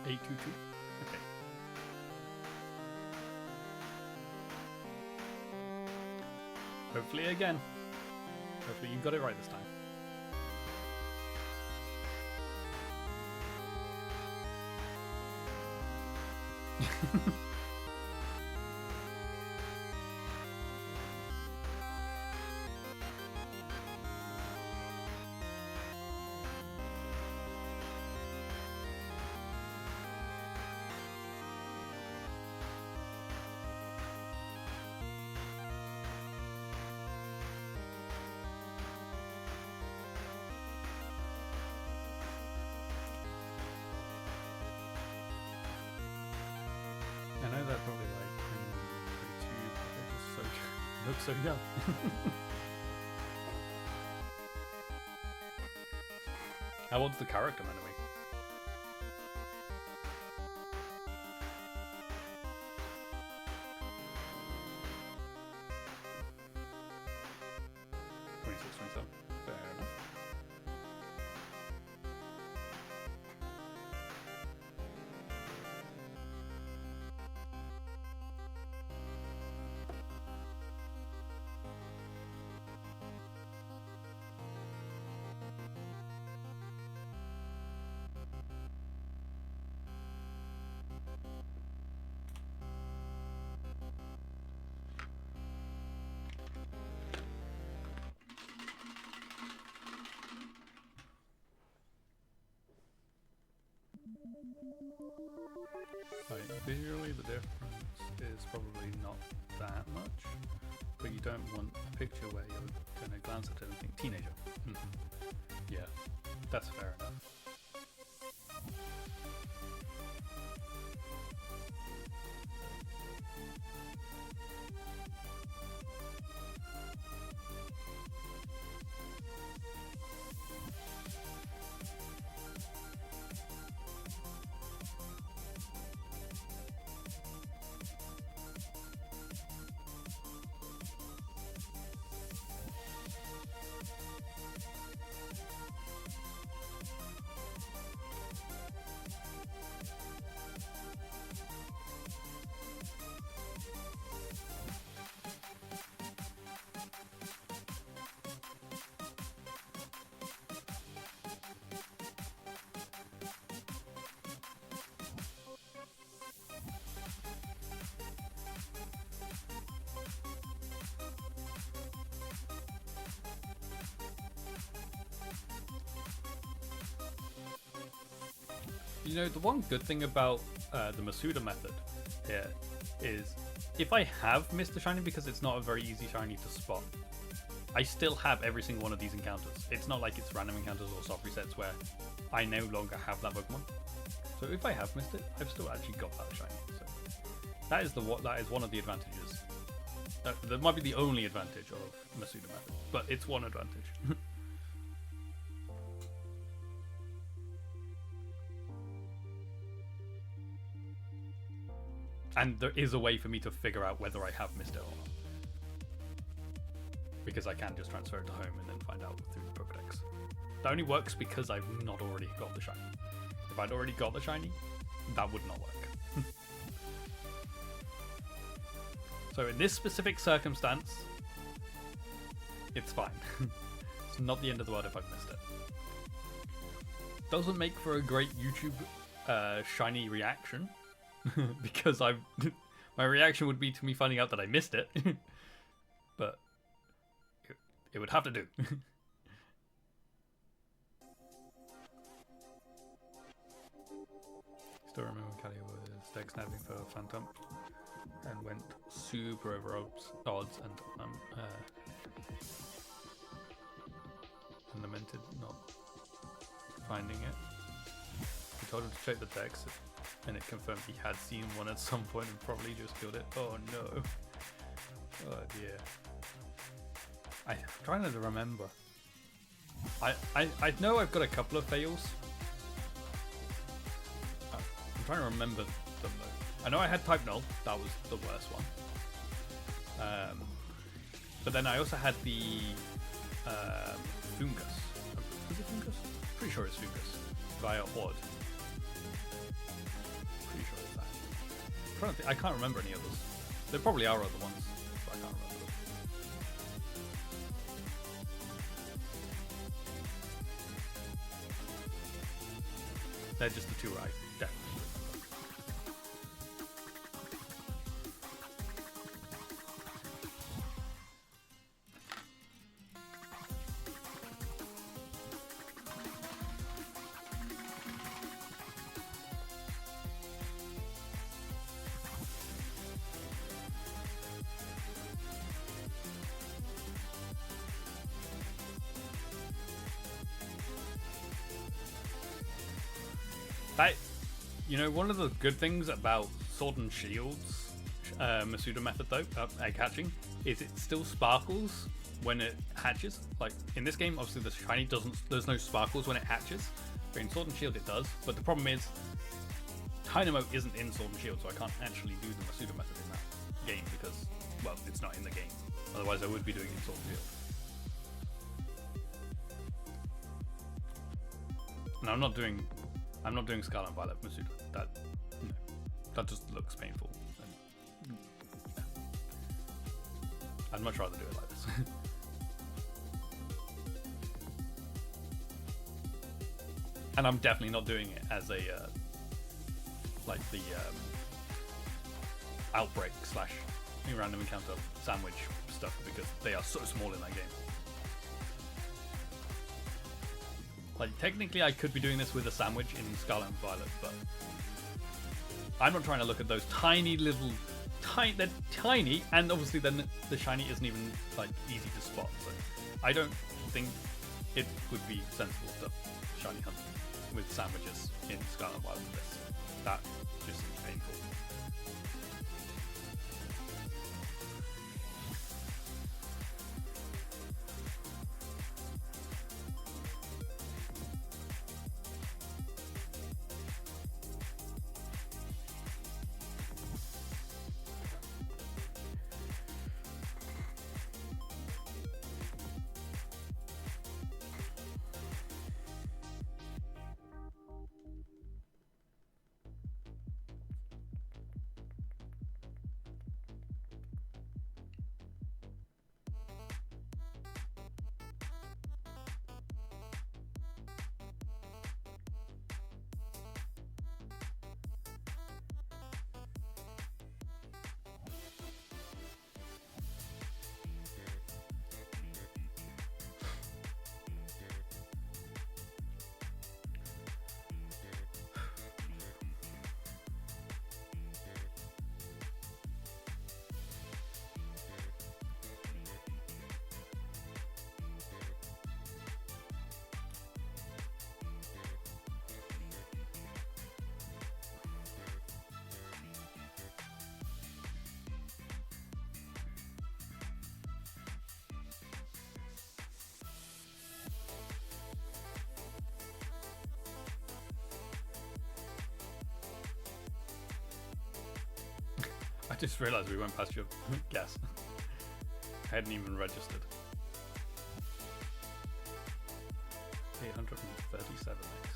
S1: $822. Okay. Hopefully again. Hopefully you got it right this time. I know they're probably like 22, but they're just so good. Look so young. How old's the character, anyway? Fair enough. Like, visually the difference is probably not that much, but you don't want a picture where you're going to glance at it and think teenager. Yeah, that's fair enough. You know, the one good thing about the Masuda method here is if I have missed a shiny because it's not a very easy shiny to spot, I still have every single one of these encounters. It's not like it's random encounters or soft resets where I no longer have that Pokemon. So if I have missed it, I've still actually got that shiny. So that is one of the advantages. That might be the only advantage of Masuda method, but it's one advantage. And there is a way for me to figure out whether I have missed it or not. Because I can just transfer it to home and then find out through the Pokedex. That only works because I've not already got the shiny. If I'd already got the shiny, that would not work. So in this specific circumstance, it's fine. It's not the end of the world if I've missed it. Doesn't make for a great YouTube shiny reaction. Because my reaction would be to me finding out that I missed it, but it would have to do. Still remember Callie was deck snapping for Phantom and went super over odds and lamented not finding it. He told him to check the decks. And it confirmed he had seen one at some point and probably just killed it. Oh no. Oh dear. I'm trying to remember. I know I've got a couple of fails. I'm trying to remember them though. I know I had type null. That was the worst one. But then I also had the Fungus. Is it Fungus? Pretty sure it's Fungus. Via Horde. I can't remember any others. There probably are other ones, but I can't remember them. They're just the two I definitely remember. You know, one of the good things about Sword and Shield's Masuda method though, egg hatching, is it still sparkles when it hatches. Like in this game, obviously the shiny doesn't, there's no sparkles when it hatches, but in Sword and Shield it does. But the problem is, Dynamo isn't in Sword and Shield, so I can't actually do the Masuda method in that game because, well, it's not in the game. Otherwise I would be doing it in Sword and Shield. And I'm not doing Scarlet and Violet Masuda. That just looks painful. And, yeah. I'd much rather do it like this. And I'm definitely not doing it as a like the outbreak / random encounter sandwich stuff because they are so small in that game. Like, technically I could be doing this with a sandwich in Scarlet and Violet, but I'm not trying to look at those tiny little... They're tiny, and obviously then the shiny isn't even, like, easy to spot, so I don't think it would be sensible to shiny hunt with sandwiches in Scarlet and Violet with this. That just seems painful. I just realised we went past your guess. I hadn't even registered. 837 next.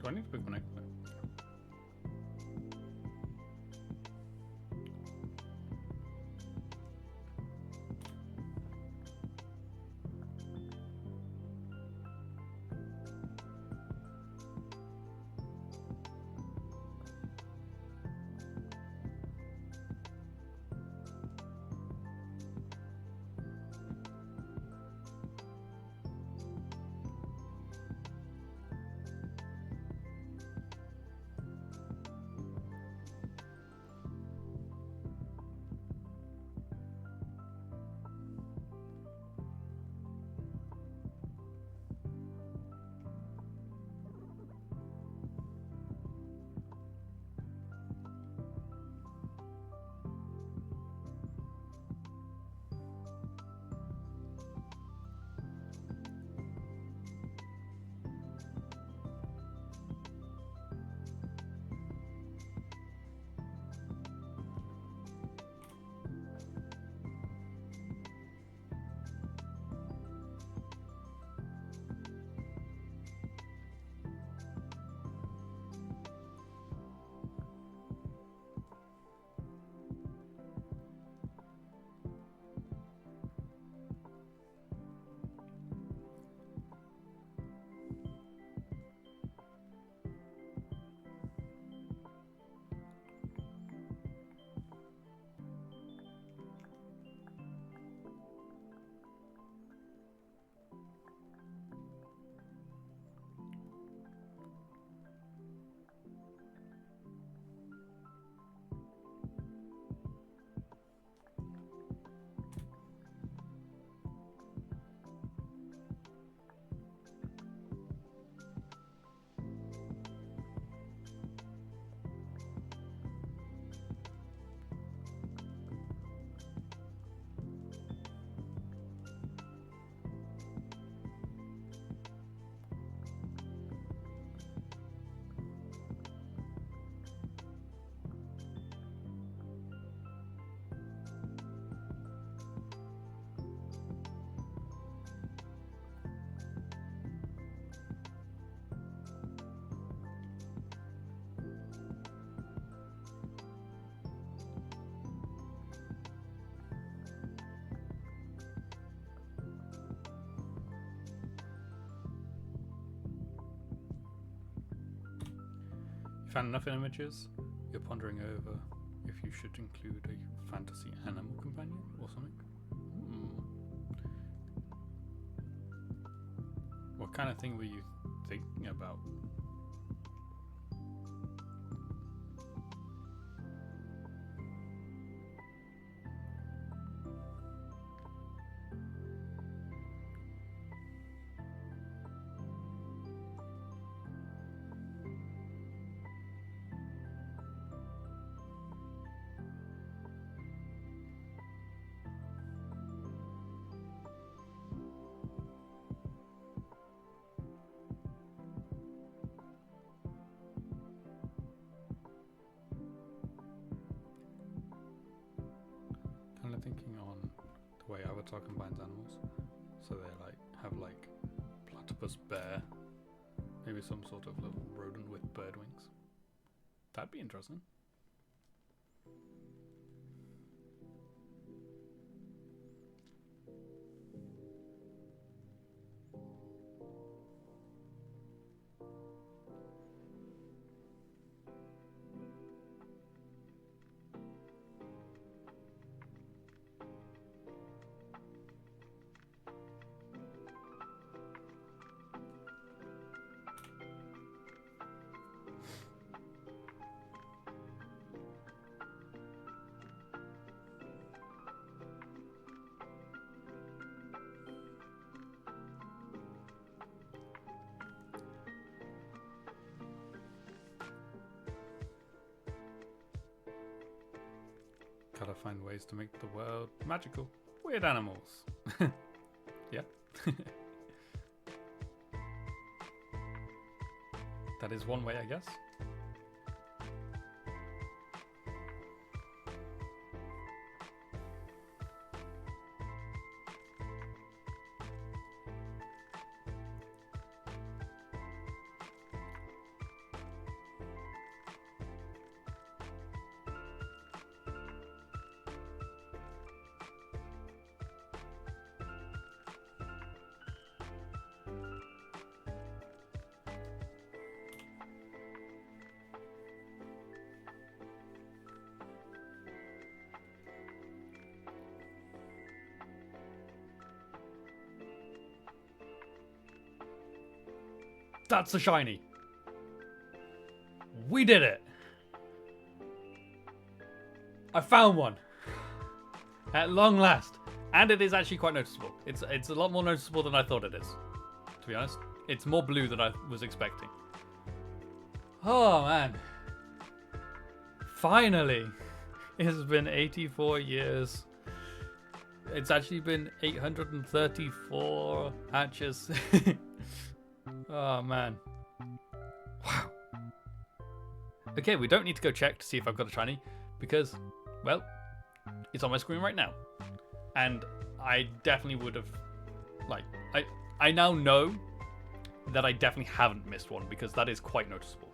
S1: Do I need to pick one egg? No. Found enough images? You're pondering over if you should include a fantasy animal companion or something? What kind of thing were you thinking about? Thinking on the way Avatar combines animals, so they have platypus bear, maybe some sort of little rodent with bird wings. That'd be interesting. Gotta find ways to make the world magical. Weird animals. Yeah. That is one way, I guess. That's a shiny. We did it. I found one. At long last. And it is actually quite noticeable. It's a lot more noticeable than I thought it is. To be honest. It's more blue than I was expecting. Oh, man. Finally. It's been 84 years. It's actually been 834 hatches. Oh, man. Wow. Okay, we don't need to go check to see if I've got a shiny. Because, well, it's on my screen right now. And I definitely would have... Like, I now know that I definitely haven't missed one. Because that is quite noticeable.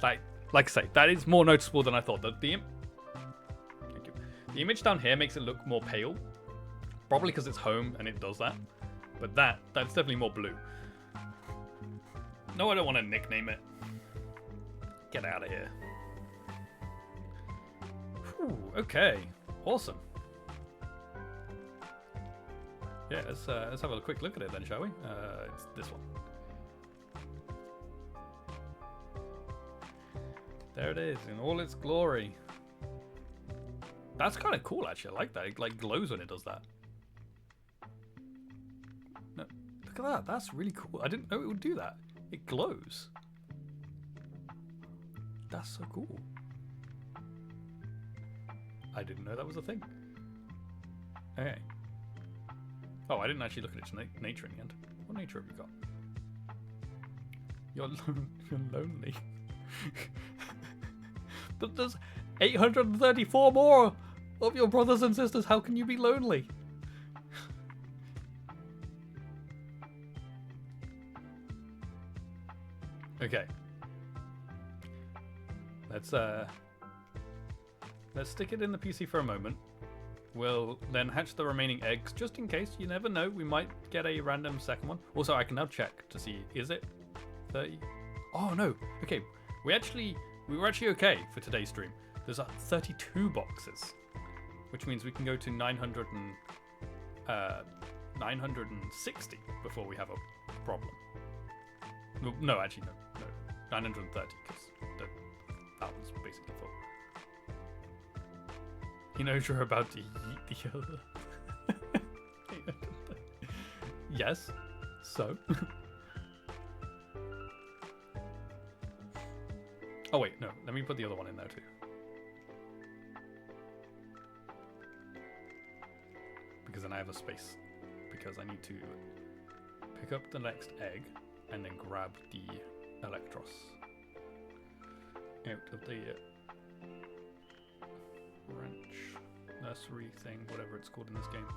S1: Like I say, that is more noticeable than I thought. The image down here makes it look more pale. Probably because it's home and it does that. But that's definitely more blue. No, I don't want to nickname it. Get out of here. Whew, okay. Awesome. Yeah, let's have a quick look at it then, shall we? It's this one. There it is, in all its glory. That's kind of cool, actually. I like that. It like glows when it does that. No, look at that. That's really cool. I didn't know it would do that. It glows. That's so cool. I didn't know that was a thing. Okay. Oh, I didn't actually look at its nature in the end. What nature have you got? You're lonely. But there's 834 more of your brothers and sisters. How can you be lonely? Okay. Let's stick it in the PC for a moment. We'll then hatch the remaining eggs, just in case. You never know. We might get a random second one. Also, I can now check to see, is it 30? Oh, no. Okay. We were actually okay for today's stream. There's 32 boxes, which means we can go to 960 before we have a problem. No, actually, no. 930, because that was basically full. He knows you're about to yeet the other. Yes, so. Oh wait, no, let me put the other one in there too. Because then I have a space. Because I need to pick up the next egg and then grab the Electros out of the wrench nursery thing, whatever it's called in this game.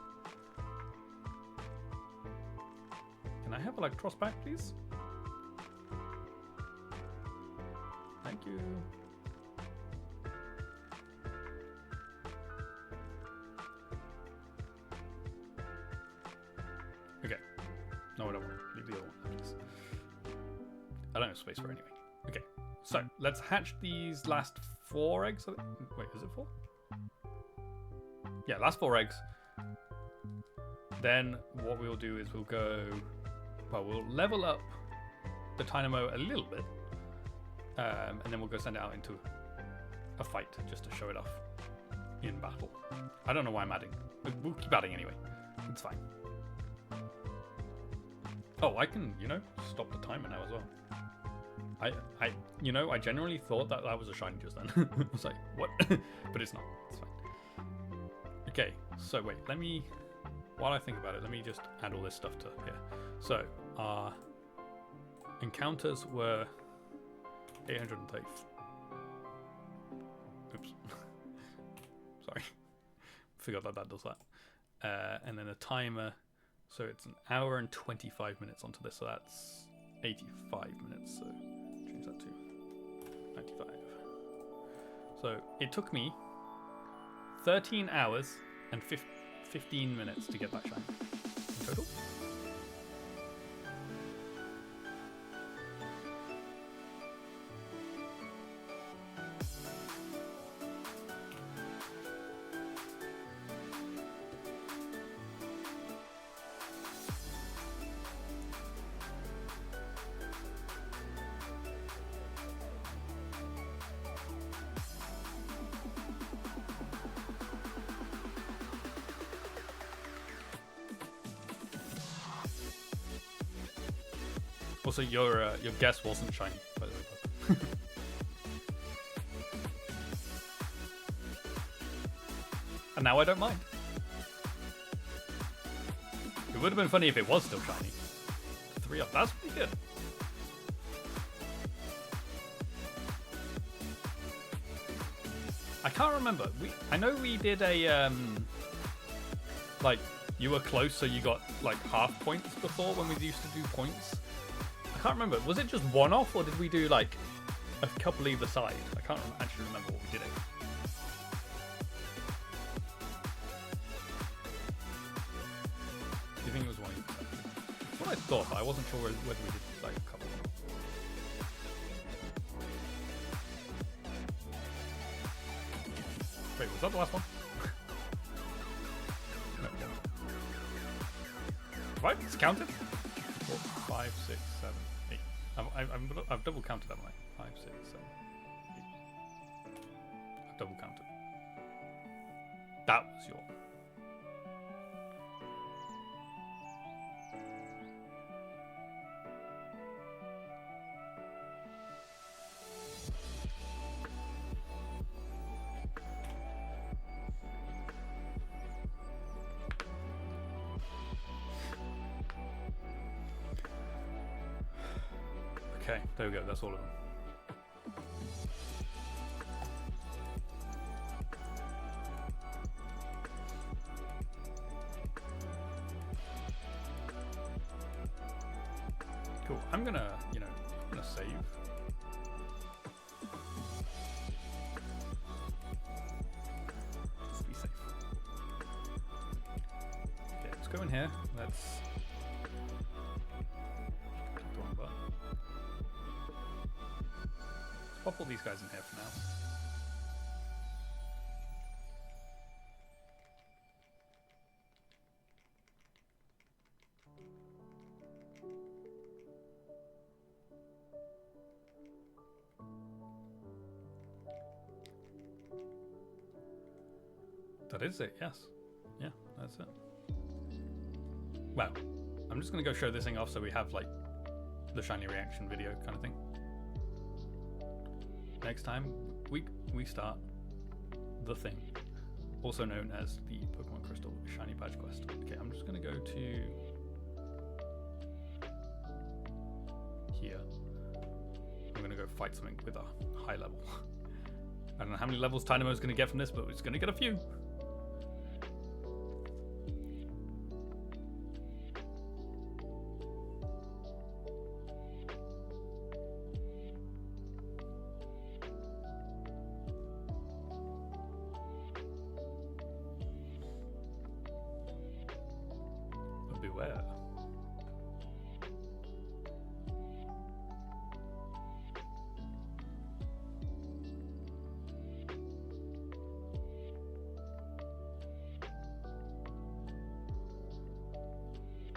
S1: Can I have Electros back, please? Thank you. Okay. No, I don't want to leave the other one, please. I don't have space for it anyway. Okay. So, let's hatch these last 4 eggs. Wait, is it 4? Yeah, last 4 eggs. Then what we'll do is we'll level up the Tynamo a little bit. And then we'll go send it out into a fight just to show it off in battle. I don't know why I'm adding. We'll keep adding anyway. It's fine. Oh, I can, stop the timer now as well. I genuinely thought that was a shiny just then. I was like, what? But it's not. It's fine. Okay, so wait, while I think about it, let me just add all this stuff to here. So, our encounters were 830. Oops. Sorry. Forgot that does that. And then a timer. So it's an hour and 25 minutes onto this. So that's 85 minutes. So change that to 95. So it took me 13 hours and 15 minutes to get that shine in total. Also, your guess wasn't shiny, by the way. And now I don't mind. It would have been funny if it was still shiny. 3 up. That's pretty good. I can't remember. I know we did a like you were close, so you got like half points before when we used to do points. I can't remember. Was it just one off, or did we do like a couple either side? I can't actually remember what we did it. Do you think it was one? That's what I thought, but I wasn't sure whether we did like a couple. Wait, was that the last one? No. Right, it's counted. 4, 5, 6, 7, 8. I've double counted, haven't I? 5, 6, 7, 8. I've double counted. That was your. Okay, there we go, that's all of them. Cool, I'm gonna save. Just be safe. Okay, let's go in here, let's pop all these guys in here for now. That is it, yes. Yeah, that's it. Well, I'm just going to go show this thing off so we have like the shiny reaction video kind of thing. Next time we start the thing, also known as the Pokemon Crystal Shiny Badge Quest. Okay, I'm just gonna go to here. I'm gonna go fight something with a high level. I don't know how many levels Tynamo's gonna get from this, but it's gonna get a few. Beware.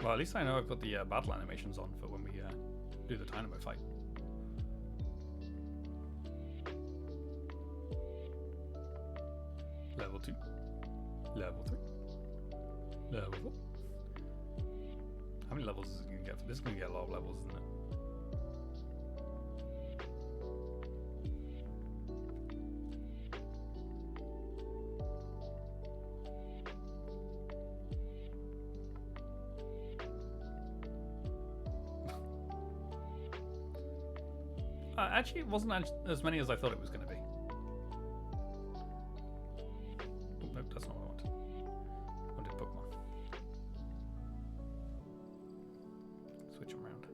S1: Well, at least I know I've got the battle animations on for when we do the Tynamo fight. Level 2. Level 3. Level 4. How many levels is it going to get? This is going to get a lot of levels, isn't it? Actually, it wasn't as many as I thought it was going to be. Oh, no, that's not what I wanted. I wanted Pokemon. Switch them around.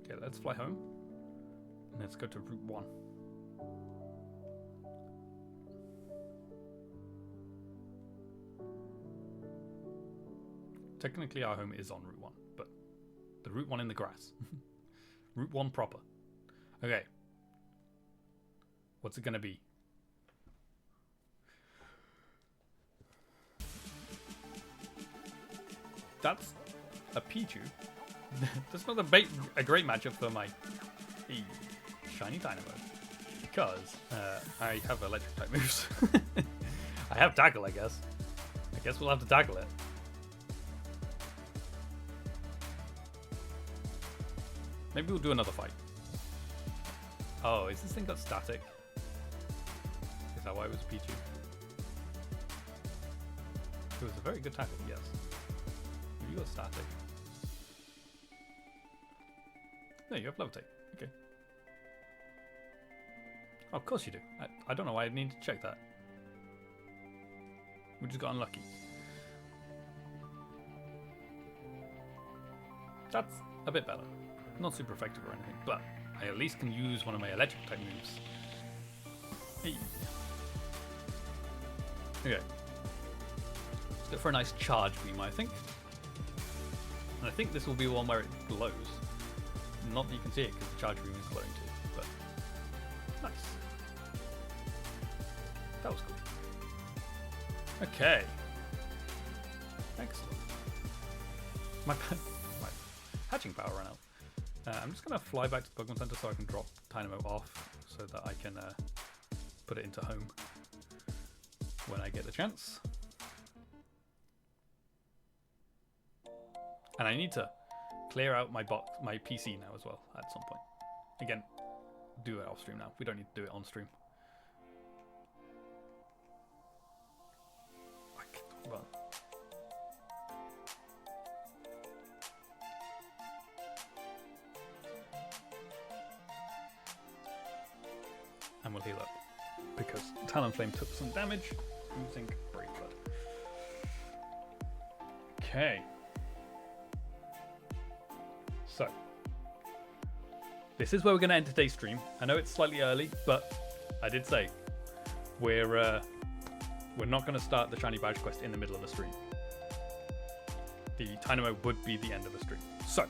S1: Okay, let's fly home. And let's go to Route 1. Technically our home is on Route 1, but the Route 1 in the grass. Route 1 proper. Okay. What's it going to be? That's a Pichu. That's not a great matchup for my Hey, Shiny Dynamo. Because I have electric type moves. I have Tackle, I guess. I guess we'll have to tackle it. Maybe we'll do another fight. Oh, is this thing got static? Is that why it was a Pichu? It was a very good tackle, yes. You got static. No, you have Levitate. Okay. Oh, of course you do. I don't know why I need to check that. We just got unlucky. That's a bit better. Not super effective or anything, but I at least can use one of my electric type moves. Hey. Okay. Let's go for a nice charge beam, I think. And I think this will be one where it glows. Not that you can see it because the charge beam is glowing too, but nice. That was cool. Okay. Excellent. My hatching power ran out. I'm just going to fly back to the Pokemon Center so I can drop Tynamo off so that I can put it into home when I get the chance. And I need to clear out my PC now as well at some point. Again, do it off stream now. We don't need to do it on stream. Well. And we'll heal up because Talonflame took some damage using Brave Blood. Okay. So, this is where we're going to end today's stream. I know it's slightly early, but I did say we're not going to start the Shiny Badge Quest in the middle of the stream. The Tynamo would be the end of the stream. So,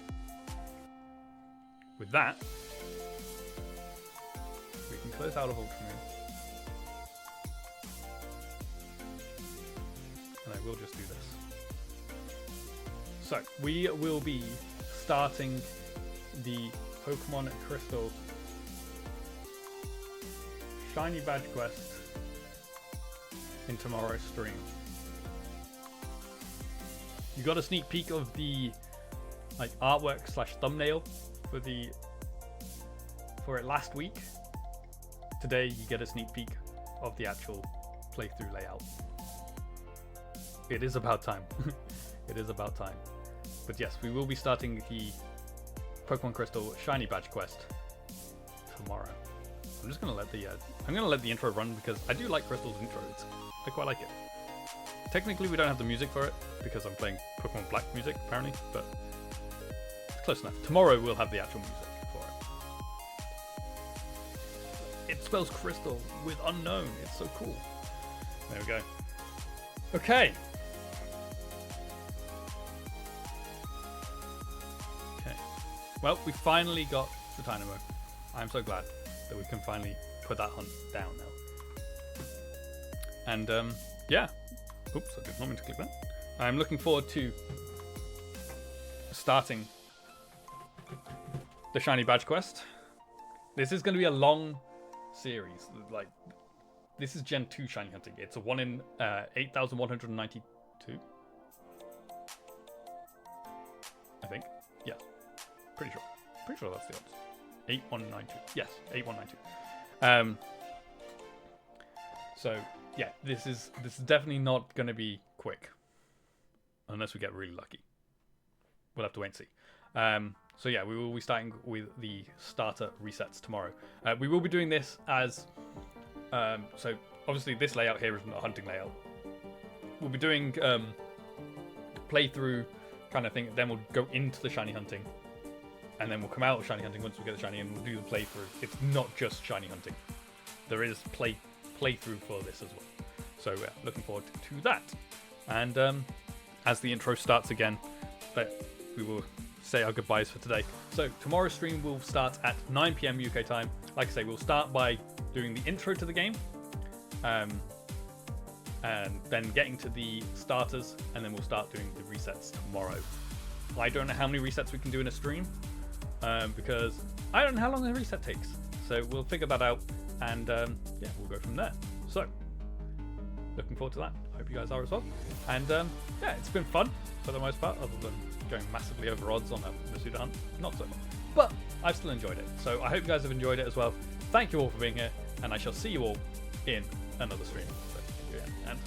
S1: with that, we can close out of Ultra Moon. And I will just do this. So, we will be starting the Pokemon Crystal Shiny Badge Quest in tomorrow's stream. You got a sneak peek of the artwork / thumbnail for it last week. Today you get a sneak peek of the actual playthrough layout. It is about time. It is about time. But yes, we will be starting the Pokemon Crystal Shiny Badge Quest tomorrow. I'm just gonna let the intro run because I do like Crystal's intro. I quite like it. Technically, we don't have the music for it because I'm playing Pokemon Black music apparently, but it's close enough. Tomorrow we'll have the actual music for it. It spells crystal with unknown. It's so cool. There we go. Okay. Well, we finally got the Tynamo. I'm so glad that we can finally put that hunt down now. And yeah. Oops, I did not mean to click that. I'm looking forward to starting the Shiny Badge Quest. This is going to be a long series. This is Gen 2 Shiny Hunting. It's a 1 in 8,192. I think. Yeah. Pretty sure that's the odds. 8192. Yes, 8192. So yeah, this is definitely not going to be quick, unless we get really lucky. We'll have to wait and see. So yeah, we will be starting with the starter resets tomorrow. We will be doing this as so obviously this layout here isn't a hunting layout. We'll be doing playthrough kind of thing. Then we'll go into the shiny hunting. And then we'll come out of shiny hunting once we get the shiny and we'll do the playthrough. It's not just shiny hunting. There is playthrough for this as well. So yeah, looking forward to that. And as the intro starts again, we will say our goodbyes for today. So tomorrow's stream will start at 9 PM UK time. Like I say, we'll start by doing the intro to the game. And then getting to the starters. And then we'll start doing the resets tomorrow. I don't know how many resets we can do in a stream. Because I don't know how long the reset takes, so we'll figure that out, and yeah, we'll go from there. So, looking forward to that. I hope you guys are as well. And yeah, it's been fun for the most part, other than going massively over odds on a Masuda hunt. Not so much, but I've still enjoyed it. So I hope you guys have enjoyed it as well. Thank you all for being here, and I shall see you all in another stream. So, yeah, and